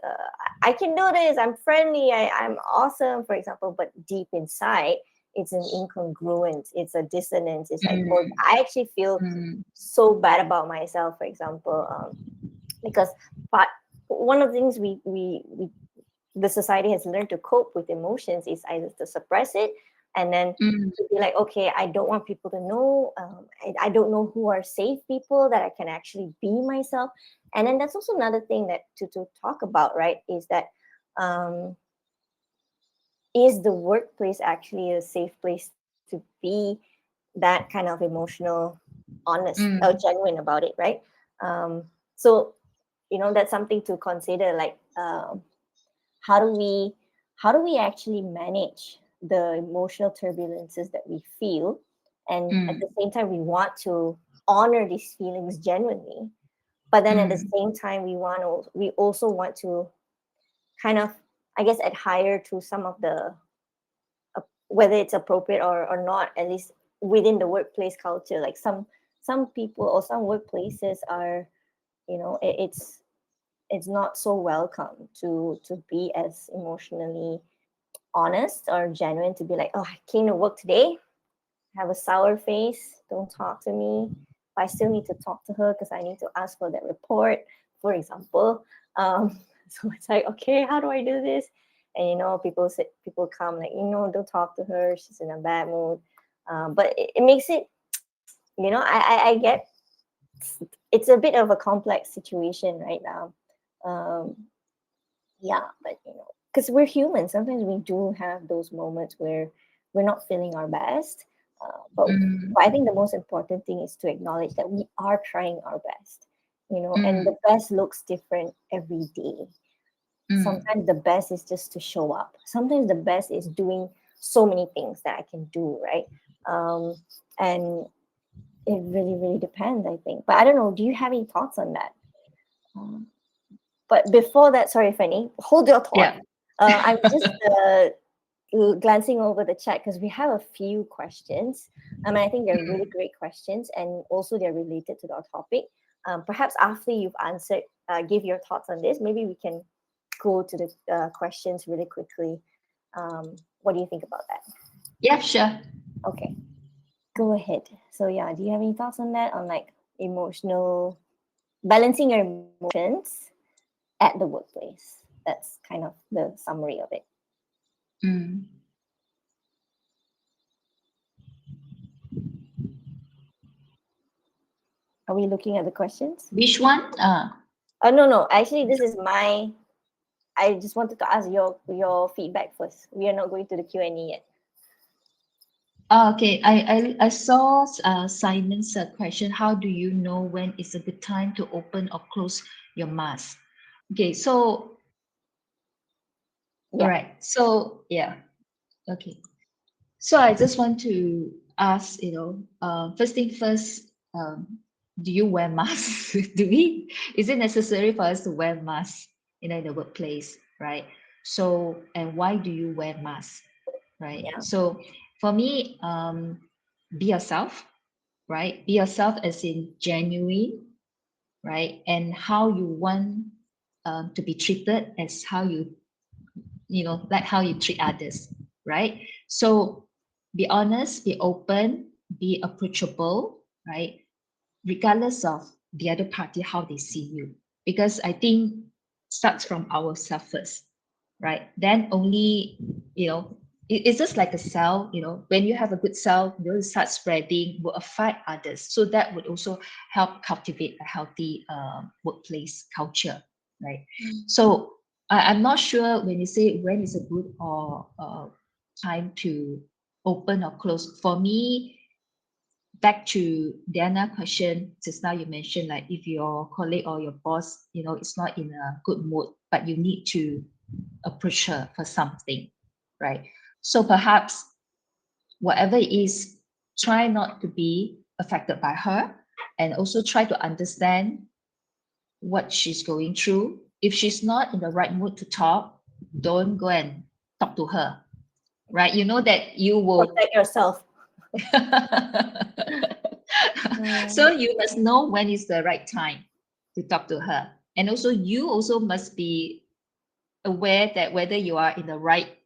[SPEAKER 1] I can do this. I'm friendly. I'm awesome, for example. But deep inside, it's an incongruence. It's a dissonance. It's like, oh,
[SPEAKER 2] Mm,
[SPEAKER 1] I actually feel
[SPEAKER 2] mm,
[SPEAKER 1] so bad about myself, for example. Because but one of the things we the society has learned to cope with emotions is either to suppress it and then
[SPEAKER 2] mm,
[SPEAKER 1] to be like, okay, I don't want people to know. I don't know who are safe people that I can actually be myself. And then that's also another thing that to talk about, right? Is that um, is the workplace actually a safe place to be that kind of emotional, honest, or
[SPEAKER 2] mm,
[SPEAKER 1] genuine about it, right? So that's something to consider, like how do we actually manage the emotional turbulences that we feel, and at the
[SPEAKER 2] mm,
[SPEAKER 1] same time we want to honor these feelings genuinely, but then at the
[SPEAKER 2] mm,
[SPEAKER 1] same time we also want to kind of, I guess, adhere to some of the whether it's appropriate or not, at least within the workplace culture. Like some people or some workplaces are, it's not so welcome to be as emotionally honest or genuine, to be like, oh, I came to work today, have a sour face, don't talk to me. But I still need to talk to her because I need to ask for that report, for example. So it's like, okay, how do I do this? And people come like, don't talk to her, she's in a bad mood. But it makes it, I get, it's a bit of a complex situation right now. Um, yeah, but because we're human, sometimes we do have those moments where we're not feeling our best. But I think the most important thing is to acknowledge that we are trying our best, and
[SPEAKER 2] Mm,
[SPEAKER 1] the best looks different every day.
[SPEAKER 2] mm,
[SPEAKER 1] Sometimes the best is just to show up. Sometimes the best is doing so many things that I can do, right? And it really, really depends, I think. But I don't know. Do you have any thoughts on that? Um, but before that, sorry, Fanny, hold your thought.
[SPEAKER 2] yeah.
[SPEAKER 1] I'm just glancing over the chat because we have a few questions. I think they're really great questions, and also they're related to our topic. Perhaps after you've answered, give your thoughts on this. Maybe we can go to the questions really quickly. What do you think about that?
[SPEAKER 2] Yeah, sure.
[SPEAKER 1] Okay, go ahead. So yeah, do you have any thoughts on that? On like emotional balancing your emotions at the workplace. That's kind of the summary of it.
[SPEAKER 2] Mm.
[SPEAKER 1] Are we looking at the questions?
[SPEAKER 2] Which one?
[SPEAKER 1] Oh no, no. Actually, this is my. I just wanted to ask your feedback first. We are not going to the Q&A yet.
[SPEAKER 2] Okay. I saw Simon's question. How do you know when it's a good time to open or close your mask? Okay. So, all
[SPEAKER 1] Yeah,
[SPEAKER 2] right. So, yeah. Okay. So I just want to ask, first thing first, do you wear masks? Is it necessary for us to wear masks, in the workplace, right? So, and why do you wear masks, right?
[SPEAKER 1] yeah,
[SPEAKER 2] So for me, be yourself, right? Be yourself as in genuine, right? And how you want to be treated as how like how you treat others, right? So be honest, be open, be approachable, right? Regardless of the other party, how they see you. Because I think starts from ourselves first, right? Then only, it's just like a cell, when you have a good cell, you'll start spreading, will affect others. So that would also help cultivate a healthy workplace culture, right? So I'm not sure when you say when is a good or time to open or close. For me, back to Diana question just now, you mentioned like if your colleague or your boss, is not in a good mood, but you need to approach her for something, right? So perhaps whatever it is, try not to be affected by her, and also try to understand what she's going through. If she's not in the right mood to talk, don't go and talk to her, right? You know that you will.
[SPEAKER 1] protect yourself. Mm,
[SPEAKER 2] So you must know when is the right time to talk to her. And also you also must be aware that whether you are in the right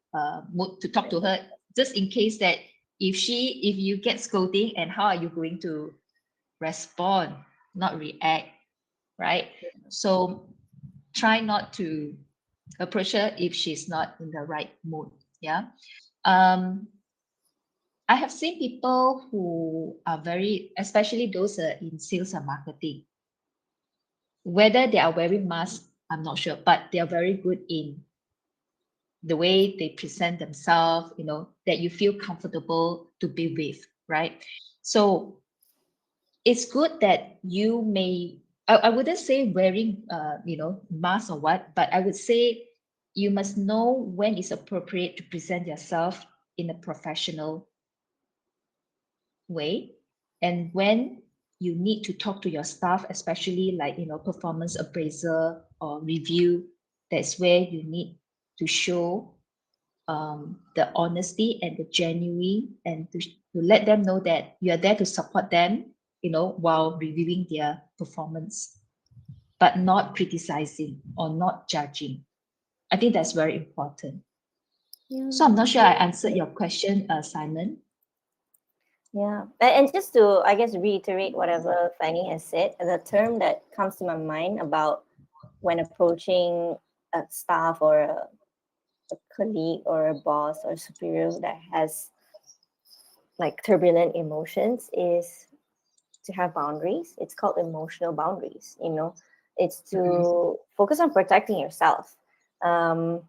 [SPEAKER 2] mood to talk to her, just in case that if you get scolding, and how are you going to respond, not react, right? So try not to approach her if she's not in the right mood. Yeah. Um, I have seen people who are very, especially those in sales and marketing, whether they are wearing masks, I'm not sure, but they are very good in the way they present themselves, that you feel comfortable to be with, right? So it's good that you may, I wouldn't say wearing, mask or what, but I would say you must know when it's appropriate to present yourself in a professional way, and when you need to talk to your staff, especially like performance appraisal or review, that's where you need to show the honesty and the genuine, and to to let them know that you are there to support them, while reviewing their performance, but not criticizing or not judging. I think that's very important. So I'm
[SPEAKER 1] Yeah.
[SPEAKER 2] not sure I answered your question, Simon.
[SPEAKER 1] Yeah. And just to, I guess, reiterate whatever Fanny has said, the term that comes to my mind about when approaching a staff or a colleague or a boss or superior that has like turbulent emotions is to have boundaries. It's called emotional boundaries. It's
[SPEAKER 2] Mm,
[SPEAKER 1] to focus on protecting yourself. Um,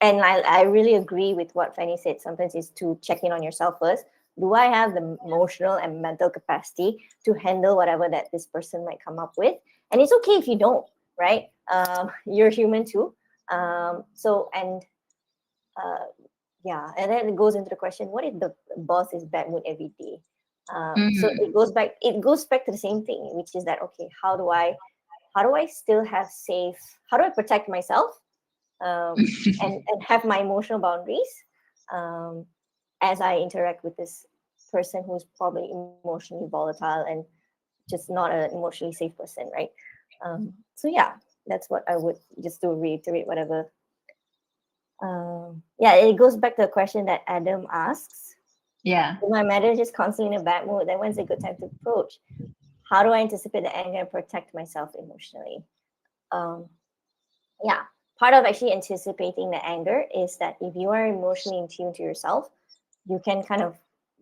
[SPEAKER 1] and I really agree with what Fanny said. Sometimes it's to check in on yourself first. Do I have the emotional and mental capacity to handle whatever that this person might come up with? And it's okay if you don't, right? You're human too. And uh, yeah, and then it goes into the question: what if the boss is bad mood every day? So
[SPEAKER 2] mm,
[SPEAKER 1] it goes back to the same thing, which is that okay, how do I still have safe, how do I protect myself, and have my emotional boundaries, um, as I interact with this person who's probably emotionally volatile and just not an emotionally safe person, right? So yeah, that's what I would, just to reiterate whatever. Yeah, it goes back to the question that Adam asks.
[SPEAKER 2] yeah.
[SPEAKER 1] If my manager is constantly in a bad mood, then when's a good time to approach? How do I anticipate the anger and protect myself emotionally? Um, yeah, part of actually anticipating the anger is that if you are emotionally in tune to yourself, you can kind of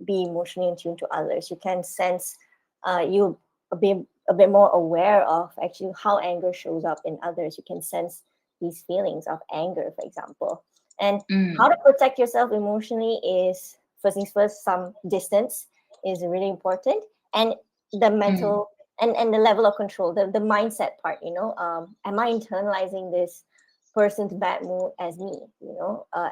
[SPEAKER 1] be emotionally in tune to others. You can sense, you a bit more aware of actually how anger shows up in others. You can sense these feelings of anger, for example. And how
[SPEAKER 2] Mm,
[SPEAKER 1] to protect yourself emotionally is, first things first, some distance is really important. And the
[SPEAKER 2] mm,
[SPEAKER 1] mental and the level of control, the mindset part, am I internalizing this person's bad mood as me,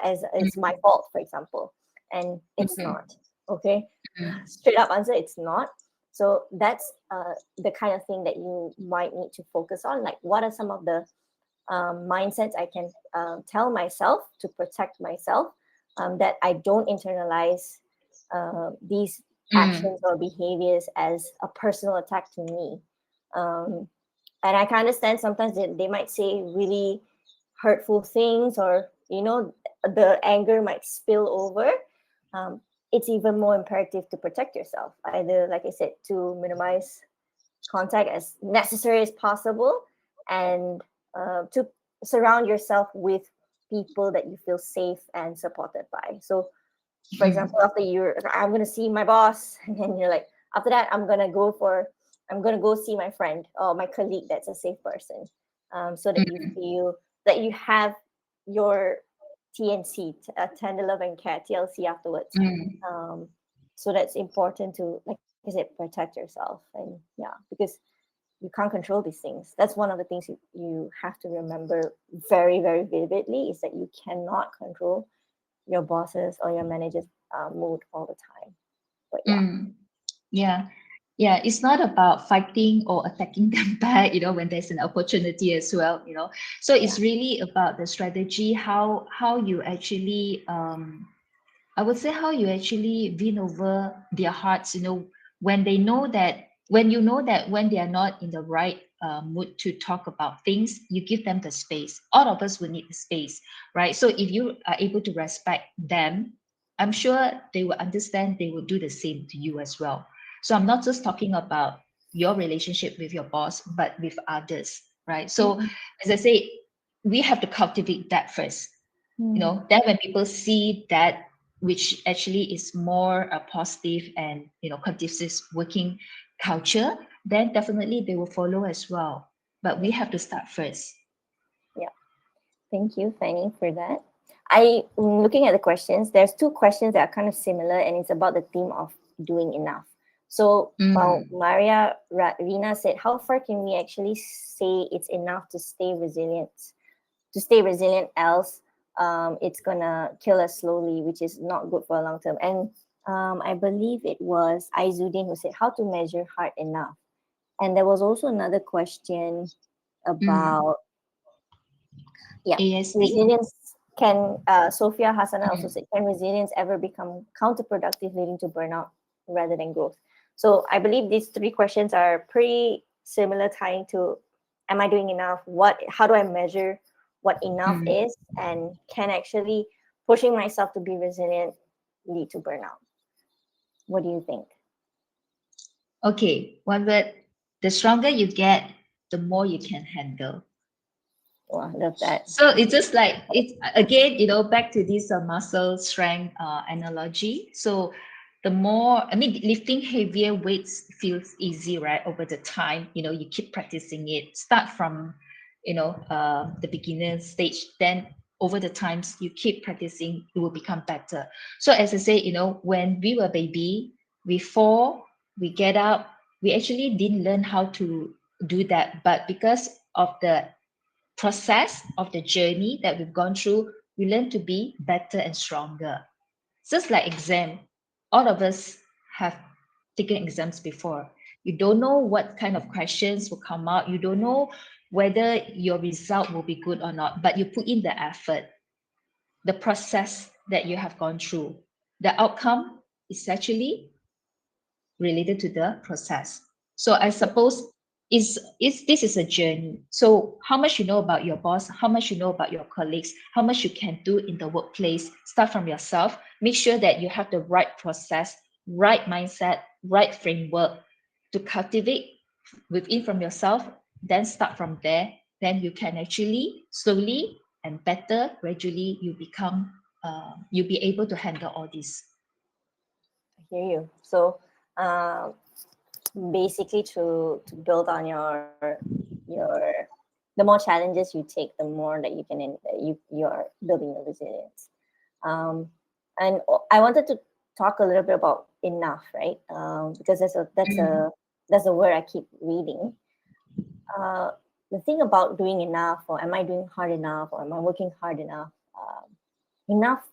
[SPEAKER 1] as it's my
[SPEAKER 2] mm,
[SPEAKER 1] fault, for example? And it's
[SPEAKER 2] mm,
[SPEAKER 1] not. Okay.
[SPEAKER 2] mm,
[SPEAKER 1] Straight up answer, it's not. So that's the kind of thing that you might need to focus on. Like, what are some of the mindsets I can tell myself to protect myself, that I don't internalize these
[SPEAKER 2] mm,
[SPEAKER 1] actions or behaviors as a personal attack to me. Um, and I can understand sometimes they might say really hurtful things, or the anger might spill over. um, it's even more imperative to protect yourself, either, like I said, to minimize contact as necessary as possible, and to surround yourself with people that you feel safe and supported by. So, for example,
[SPEAKER 2] mm,
[SPEAKER 1] after I'm gonna see my boss, and then you're like, after that, I'm gonna go see my friend or my colleague that's a safe person, so that you
[SPEAKER 2] mm,
[SPEAKER 1] feel that you have your TNC, tender love and care, TLC afterwards.
[SPEAKER 2] mm.
[SPEAKER 1] Um, so that's important to, like I said, protect yourself, and yeah, because you can't control these things. That's one of the things you have to remember very, very vividly, is that you cannot control your bosses or your managers' mood all the time. But yeah.
[SPEAKER 2] Mm. Yeah. Yeah, it's not about fighting or attacking them back, when there's an opportunity as well. So
[SPEAKER 1] Yeah.
[SPEAKER 2] it's really about the strategy, how you actually I would say how you actually win over their hearts, when they know that when they are not in the right mood to talk about things, you give them the space. All of us will need the space, right? So if you are able to respect them, I'm sure they will understand, they will do the same to you as well. So I'm not just talking about your relationship with your boss, but with others, right? So
[SPEAKER 1] Mhm.
[SPEAKER 2] as I say, we have to cultivate that first.
[SPEAKER 1] Mm.
[SPEAKER 2] Then when people see that, which actually is more positive and conducive working culture, then definitely they will follow as well. But we
[SPEAKER 1] Yeah.
[SPEAKER 2] have to start first.
[SPEAKER 1] Yeah. Thank you, Fanny, for that. Looking at the questions, there's two questions that are kind of similar, and it's about the theme of doing enough. So,
[SPEAKER 2] Mm,
[SPEAKER 1] Rina said, "How far can we actually say it's enough to stay resilient? To stay resilient, else it's gonna kill us slowly, which is not good for a long term." And I believe it was Aizuddin who said, "How to measure hard enough?" And there was also another question
[SPEAKER 2] mm.
[SPEAKER 1] about, yeah,
[SPEAKER 2] ASD.
[SPEAKER 1] resilience. Can Sophia Hassana also
[SPEAKER 2] Mm.
[SPEAKER 1] said, can resilience ever become counterproductive, leading to burnout? rather than growth. So I believe these three questions are pretty similar, tying to, am I doing enough? How do I measure what enough
[SPEAKER 2] Mm.
[SPEAKER 1] is, and can actually pushing myself to be resilient lead to burnout? What do you think?
[SPEAKER 2] Okay, one word. The stronger you get, the more you can handle.
[SPEAKER 1] Oh, I love that.
[SPEAKER 2] So it's just like it's again, back to this muscle strength analogy. So the more, I mean, lifting heavier weights feels easy, right? Over the time, you keep practicing it. Start from, the beginner stage. Then over the times you keep practicing, it will become better. So as I say, when we were baby, we fall, we get up. We actually didn't learn how to do that, but because of the process of the journey that we've gone through, we learn to be better and stronger. Just like exam, all of us have taken exams before. You don't know what kind of questions will come out. You don't know whether your result will be good or not, but you put in the effort, the process that you have gone through. The outcome is actually related to the process. So I suppose is this is a journey. So how much you know about your boss, how much you know about your colleagues, how much you can do in the workplace, start from yourself. Make sure that you have the right process, right mindset, right framework to cultivate within from yourself. Then start from there. Then you can actually slowly and better, gradually you become you'll be able to handle all this.
[SPEAKER 1] I hear you. So uh, basically, to build on your the more challenges you take, the more that you can you're building your resilience. Um, and I wanted to talk a little bit about enough, right? Because that's a word I keep reading. uh, the thing about doing enough, or am I doing hard enough, or am I working hard enough? Enough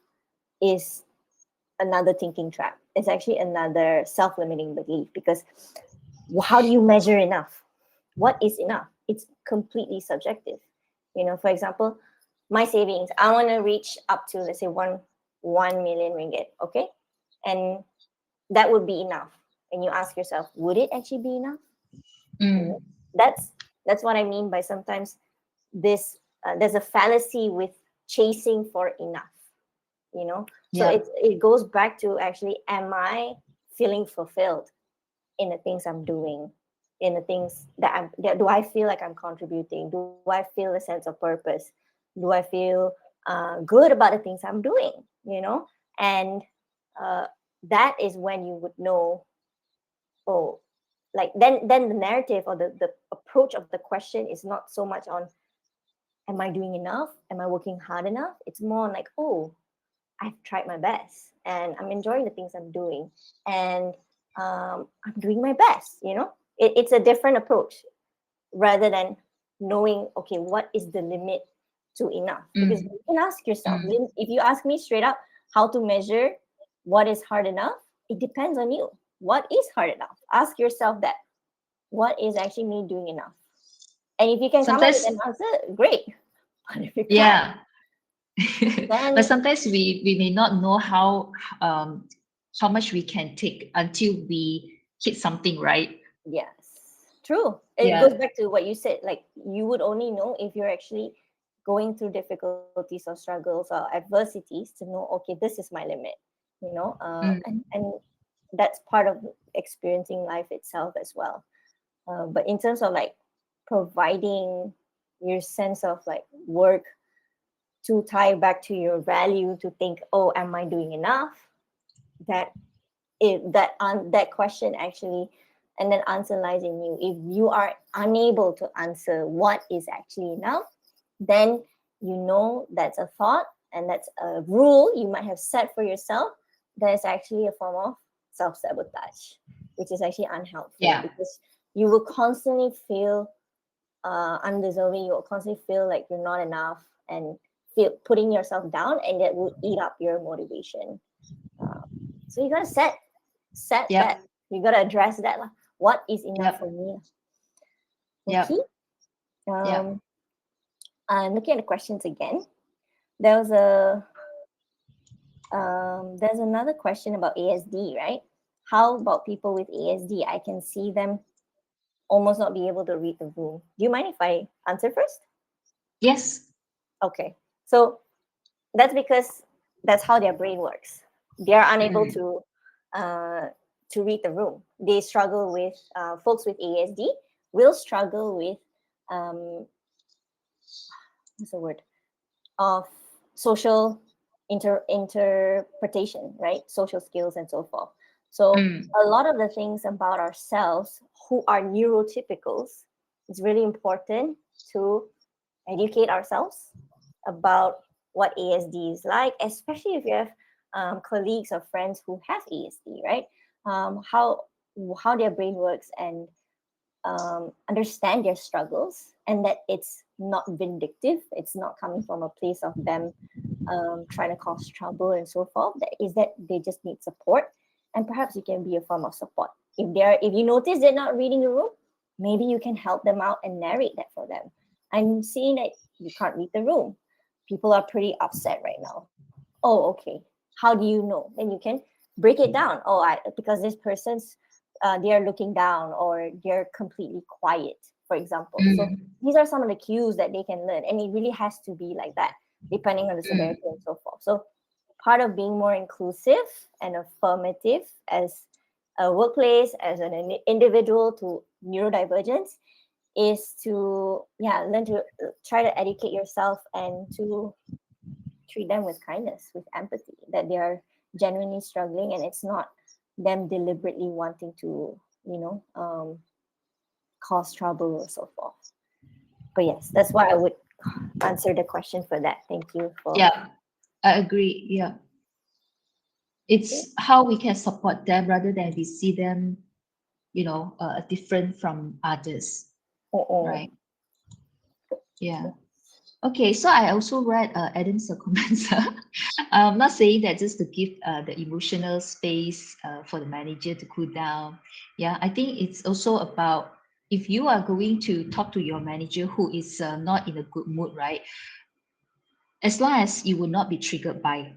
[SPEAKER 1] is another thinking trap. It's actually another self-limiting belief, because how do you measure enough? What is enough? It's completely subjective. For example, my savings, I want to reach up to, let's say, 1 million ringgit, okay, and that would be enough. And you ask yourself, would it actually be enough? You know,
[SPEAKER 2] Mm,
[SPEAKER 1] that's that's what I mean by sometimes this there's a fallacy with chasing for enough. So
[SPEAKER 2] yeah.
[SPEAKER 1] it goes back to, actually, am I feeling fulfilled in the things I'm doing, in the things do I feel like I'm contributing? Do I feel a sense of purpose? Do I feel good about the things I'm doing? And uh, that is when you would know. Oh, like, then the narrative, or the approach of the question is not so much on, am I doing enough? Am I working hard enough? It's more like, oh, I've tried my best and I'm enjoying the things I'm doing, and I'm doing my best. It's a different approach, rather than knowing, okay, what is the limit to enough? Because
[SPEAKER 2] Mm,
[SPEAKER 1] you can ask yourself,
[SPEAKER 2] mm.
[SPEAKER 1] if you ask me straight up how to measure what is hard enough, it depends on you. What is hard enough? Ask yourself that. What is actually me doing enough? And if you can come up with
[SPEAKER 2] Sometimes,
[SPEAKER 1] an answer, great. But if you can't,
[SPEAKER 2] yeah. But
[SPEAKER 1] then
[SPEAKER 2] sometimes we may not know um how much we can take until we hit something, right?
[SPEAKER 1] yes, true. It goes
[SPEAKER 2] Yeah.
[SPEAKER 1] back to what you said. Like, you would only know if you're actually going through difficulties or struggles or adversities to know, okay, this is my limit.
[SPEAKER 2] Mm,
[SPEAKER 1] And that's part of experiencing life itself as well. But in terms of, like, providing your sense of, like, work to tie back to your value, to think, oh, am I doing enough? That that question actually, and then answer lies in you. If you are unable to answer what is actually enough, then that's a thought, and that's a rule you might have set for yourself, that is actually a form of self-sabotage, which is actually unhelpful,
[SPEAKER 2] yeah.
[SPEAKER 1] because you will constantly feel undeserving. You will constantly feel like you're not enough, and feel putting yourself down, and that will eat up your motivation. uh, so you gotta set that.
[SPEAKER 2] Yep.
[SPEAKER 1] You gotta address that lah. What is enough for
[SPEAKER 2] Yep.
[SPEAKER 1] me? Okay.
[SPEAKER 2] Yep. Yep.
[SPEAKER 1] um I'm looking at the questions again. There was a there's another question about ASD, right? How about people with ASD? I can see them almost not be able to read the room. Do you mind if I answer first?
[SPEAKER 2] Yes.
[SPEAKER 1] Okay. So that's because that's how their brain works. They are unable
[SPEAKER 2] Mm,
[SPEAKER 1] uh, to read the room. They struggle with folks with ASD will struggle with um, what's the word of social interpretation, right? Social skills and so forth. So
[SPEAKER 2] mm,
[SPEAKER 1] a lot of the things about ourselves who are neurotypicals, it's really important to educate ourselves about what ASD is like, especially if you have colleagues or friends who have ASD, right? How their brain works and understand their struggles, and that it's not vindictive. It's not coming from a place of them trying to cause trouble and so forth. That is that they just need support, and perhaps you can be a form of support. If you notice they're not reading the room, maybe you can help them out and narrate that for them. I'm seeing that you can't read the room. People are pretty upset right now. Oh, okay. How do you know? Then you can break it down. Oh, because this person's they are looking down or they're completely quiet, for example. So
[SPEAKER 2] mm,
[SPEAKER 1] these are some of the cues that they can learn, and it really has to be like that, depending on the
[SPEAKER 2] mm,
[SPEAKER 1] severity and so forth. So part of being more inclusive and affirmative as a workplace, as an individual to neurodivergence, is to learn to try to educate yourself and to treat them with kindness, with empathy, that they are genuinely struggling and it's not them deliberately wanting to, cause trouble or so forth. But yes, that's why I would answer the question for that. Thank you for.
[SPEAKER 2] yeah, I agree. Yeah.
[SPEAKER 1] Okay.
[SPEAKER 2] It's how we can support them rather than we see them, different from others,
[SPEAKER 1] Oh,
[SPEAKER 2] right? Yeah. Okay, so I also read Adam's comments. I'm not saying that just to give the emotional space for the manager to cool down. Yeah, I think it's also about if you are going to talk to your manager who is not in a good mood, right? As long as you will not be triggered by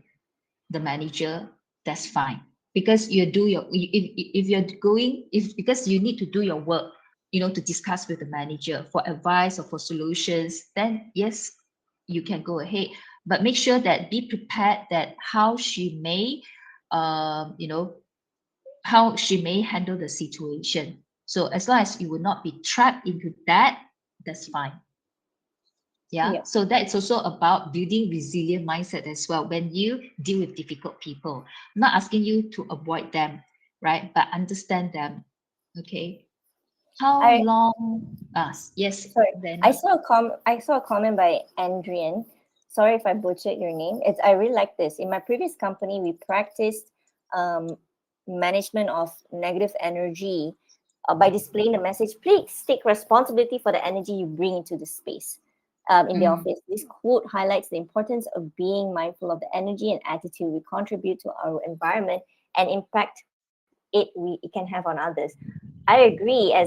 [SPEAKER 2] the manager, that's fine. Because you do your if you're going if because you need to do your work, to discuss with the manager for advice or for solutions, then yes, you can go ahead. But make sure that be prepared that um, you know, how she may handle the situation. So as long as you will not be trapped into that, that's fine. Yeah,
[SPEAKER 1] yeah.
[SPEAKER 2] so that's also about building resilient mindset as well when you deal with difficult people. I'm not asking you to avoid them, right? But understand them. Okay. How
[SPEAKER 1] I
[SPEAKER 2] long? Yes,
[SPEAKER 1] Sorry.
[SPEAKER 2] then.
[SPEAKER 1] I saw a comment by Andrian. Sorry if I butchered your name. It's I really like this. In my previous company, we practiced um, management of negative energy by displaying the message. Please take responsibility for the energy you bring into the space in the
[SPEAKER 2] Mm,
[SPEAKER 1] office. This quote highlights the importance of being mindful of the energy and attitude we contribute to our environment and impact it can have on others. I agree. I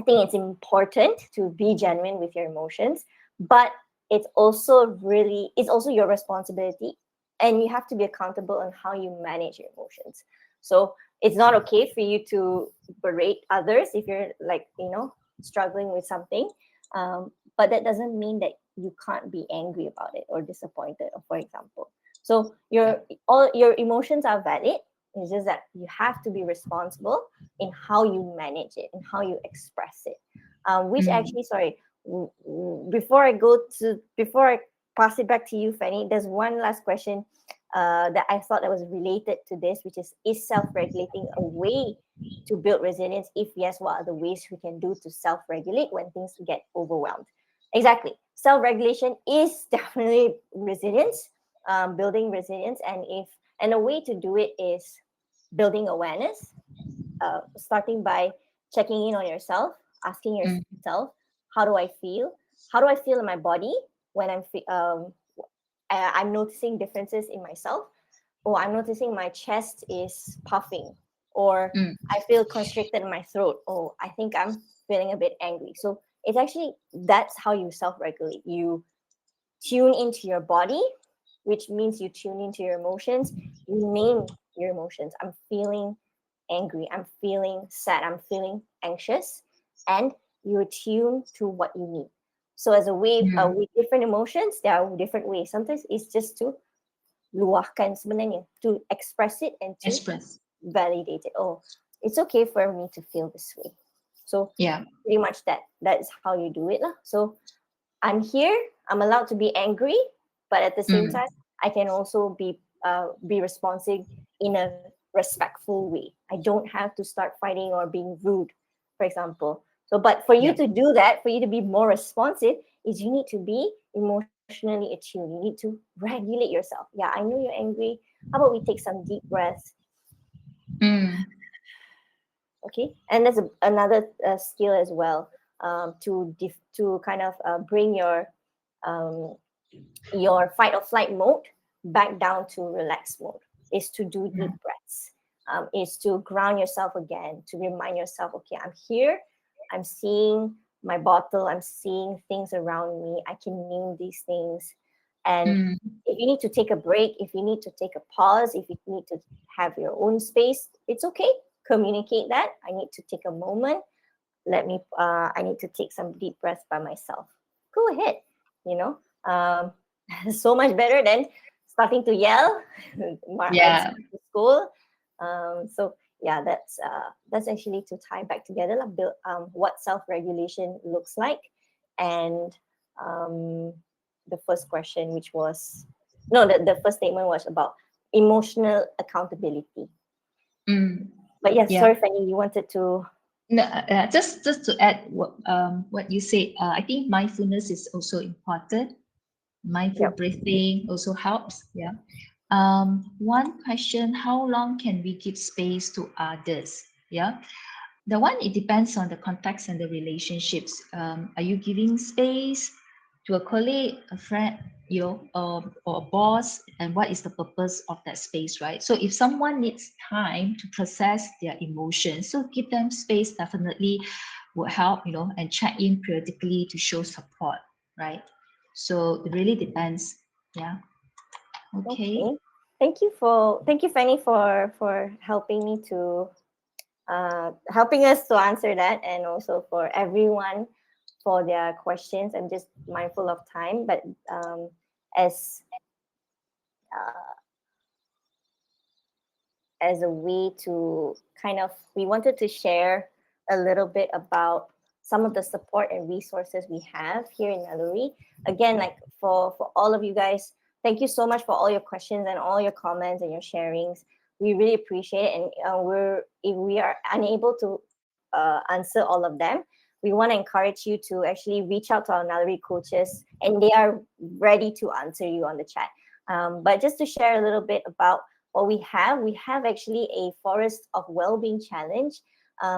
[SPEAKER 1] think it's important to be genuine with your emotions, but it's also your responsibility, and you have to be accountable on how you manage your emotions. So it's not okay for you to berate others if you're like struggling with something, but that doesn't mean that you can't be angry about it or disappointed, for example. So
[SPEAKER 2] yeah.
[SPEAKER 1] all your emotions are valid. It's just that you have to be responsible in how you manage it and how you express it. Which
[SPEAKER 2] Mm,
[SPEAKER 1] actually, sorry, before I pass it back to you, Fanny, there's one last question that I thought that was related to this, which is self-regulating a way to build resilience? If yes, what are the ways we can do to self-regulate when things get overwhelmed? Exactly. Self-regulation is definitely resilience, building resilience, and a way to do it is building awareness, starting by checking in on yourself, asking
[SPEAKER 2] mm,
[SPEAKER 1] yourself, how do I feel? How do I feel in my body when I'm noticing differences in myself? Oh, I'm noticing my chest is puffing, or
[SPEAKER 2] mm,
[SPEAKER 1] I feel constricted in my throat. Oh, I think I'm feeling a bit angry. So it's actually that's how you self-regulate. You tune into your body, which means you tune into your emotions. You name your emotions. I'm feeling angry, I'm feeling sad, I'm feeling anxious, and you attune to what you need. So as a way
[SPEAKER 2] Mm.
[SPEAKER 1] with different emotions, there are different ways. Sometimes it's just to luahkan sebenarnya, to express it and to
[SPEAKER 2] Express.
[SPEAKER 1] validate it. Oh, it's okay for me to feel this way. So
[SPEAKER 2] Yeah.
[SPEAKER 1] pretty much that is how you do it lah. So I'm here, I'm allowed to be angry, but at the same
[SPEAKER 2] Mm.
[SPEAKER 1] time I can also be responsive in a respectful way. I don't have to start fighting or being rude, for example. So but for you
[SPEAKER 2] Yeah.
[SPEAKER 1] to do that, for you to be more responsive, is you need to be emotionally attuned. You need to regulate yourself. Yeah, I know you're angry. How about we take some deep breaths?
[SPEAKER 2] Mm.
[SPEAKER 1] Okay, and that's another skill as well, to kind of bring um, your fight or flight mode back down to relax mode, is to do
[SPEAKER 2] Yeah.
[SPEAKER 1] deep breaths, is to ground yourself again, to remind yourself, okay, I'm here, I'm seeing my bottle, I'm seeing things around me, I can name these things. And
[SPEAKER 2] Mm.
[SPEAKER 1] if you need to take a break, if you need to take a pause, if you need to have your own space, it's okay. Communicate that. I need to take a moment. I need to take some deep breaths by myself. Go ahead. You know, so much better than starting to yell and
[SPEAKER 2] Yeah.
[SPEAKER 1] start to school. So yeah, that's actually to tie back together, like, what self-regulation looks like. And um, the first question, which was no, the first statement was about emotional accountability.
[SPEAKER 2] Mm.
[SPEAKER 1] But yes,
[SPEAKER 2] Yeah.
[SPEAKER 1] sorry, Fanny, you wanted to.
[SPEAKER 2] No, just to add what you said, I think mindfulness is also important. Mindful
[SPEAKER 1] Yep.
[SPEAKER 2] breathing also helps. Yeah. One question: how long can we give space to others? Yeah. The one, it depends on the context and the relationships. Are you giving space to a colleague, a friend, or a boss? And what is the purpose of that space, right? So if someone needs time to process their emotions, so give them space definitely will help, and check in periodically to show support, right? So it really depends. Yeah. Okay.
[SPEAKER 1] Okay. Thank you, Fanny, for helping me to helping us to answer that, and also for everyone for their questions. I'm just mindful of time, but as uh, as a way to kind of, we wanted to share a little bit about some of the support and resources we have here in Naluri. Again, like for all of you guys, thank you so much for all your questions and all your comments and your sharings. We really appreciate it, and if we are unable to answer all of them, we want to encourage you to actually reach out to our Naluri coaches, and they are ready to answer you on the chat. But just to share a little bit about what we have actually a Forest of Wellbeing Challenge,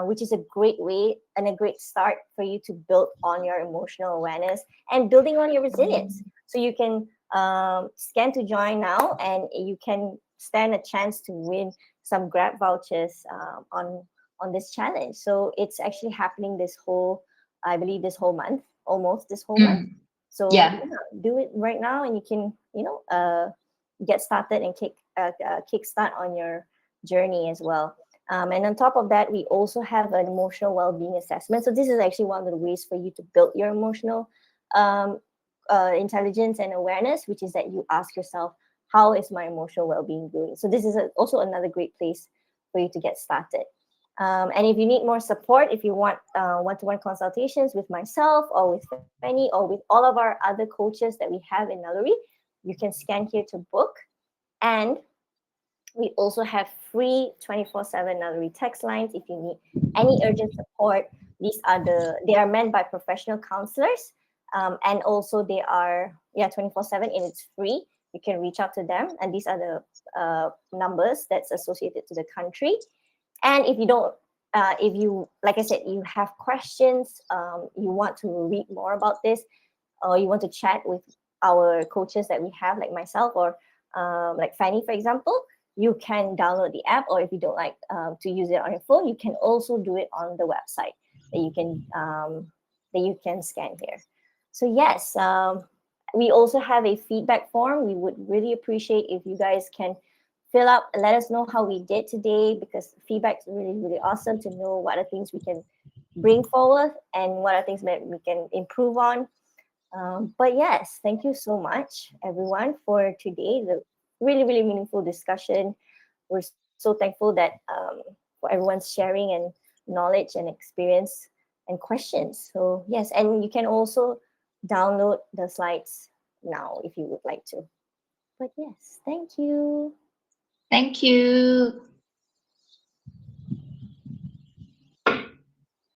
[SPEAKER 1] which is a great way and a great start for you to build on your emotional awareness and building on your resilience. So you can scan to join now, and you can stand a chance to win some Grab vouchers on this challenge. So it's actually happening I believe, this whole month, almost this whole month.
[SPEAKER 2] Mm.
[SPEAKER 1] So
[SPEAKER 2] Yeah.
[SPEAKER 1] yeah, do it right now, and you can, get started and kickstart on your journey as well. And on top of that, we also have an emotional well-being assessment. So this is actually one of the ways for you to build your emotional um, intelligence and awareness, which is that you ask yourself, how is my emotional well-being doing? So this is also another great place for you to get started. And if you need more support, if you want one-to-one consultations with myself or with Fenny or with all of our other coaches that we have in Naluri, you can scan here to book. And we also have free 24/7 Naluri text lines if you need any urgent support. They are meant by professional counselors, and also they are 24/7, and it's free. You can reach out to them, and these are the numbers that's associated to the country. And if you don't, if you, like I said, you have questions, you want to read more about this, or you want to chat with our coaches that we have, like myself or like Fanny, for example, you can download the app, or if you don't like to use it on your phone, you can also do it on the website that you can scan here. So yes, we also have a feedback form. We would really appreciate if you guys can fill up, let us know how we did today, because feedback is really, really awesome to know what are things we can bring forward and what are things that we can improve on. But yes, thank you so much, everyone, for today. The really, really meaningful discussion. We're so thankful that for everyone's sharing and knowledge and experience and questions. So yes, and you can also download the slides now if you would like to. But yes, thank you.
[SPEAKER 2] Thank you.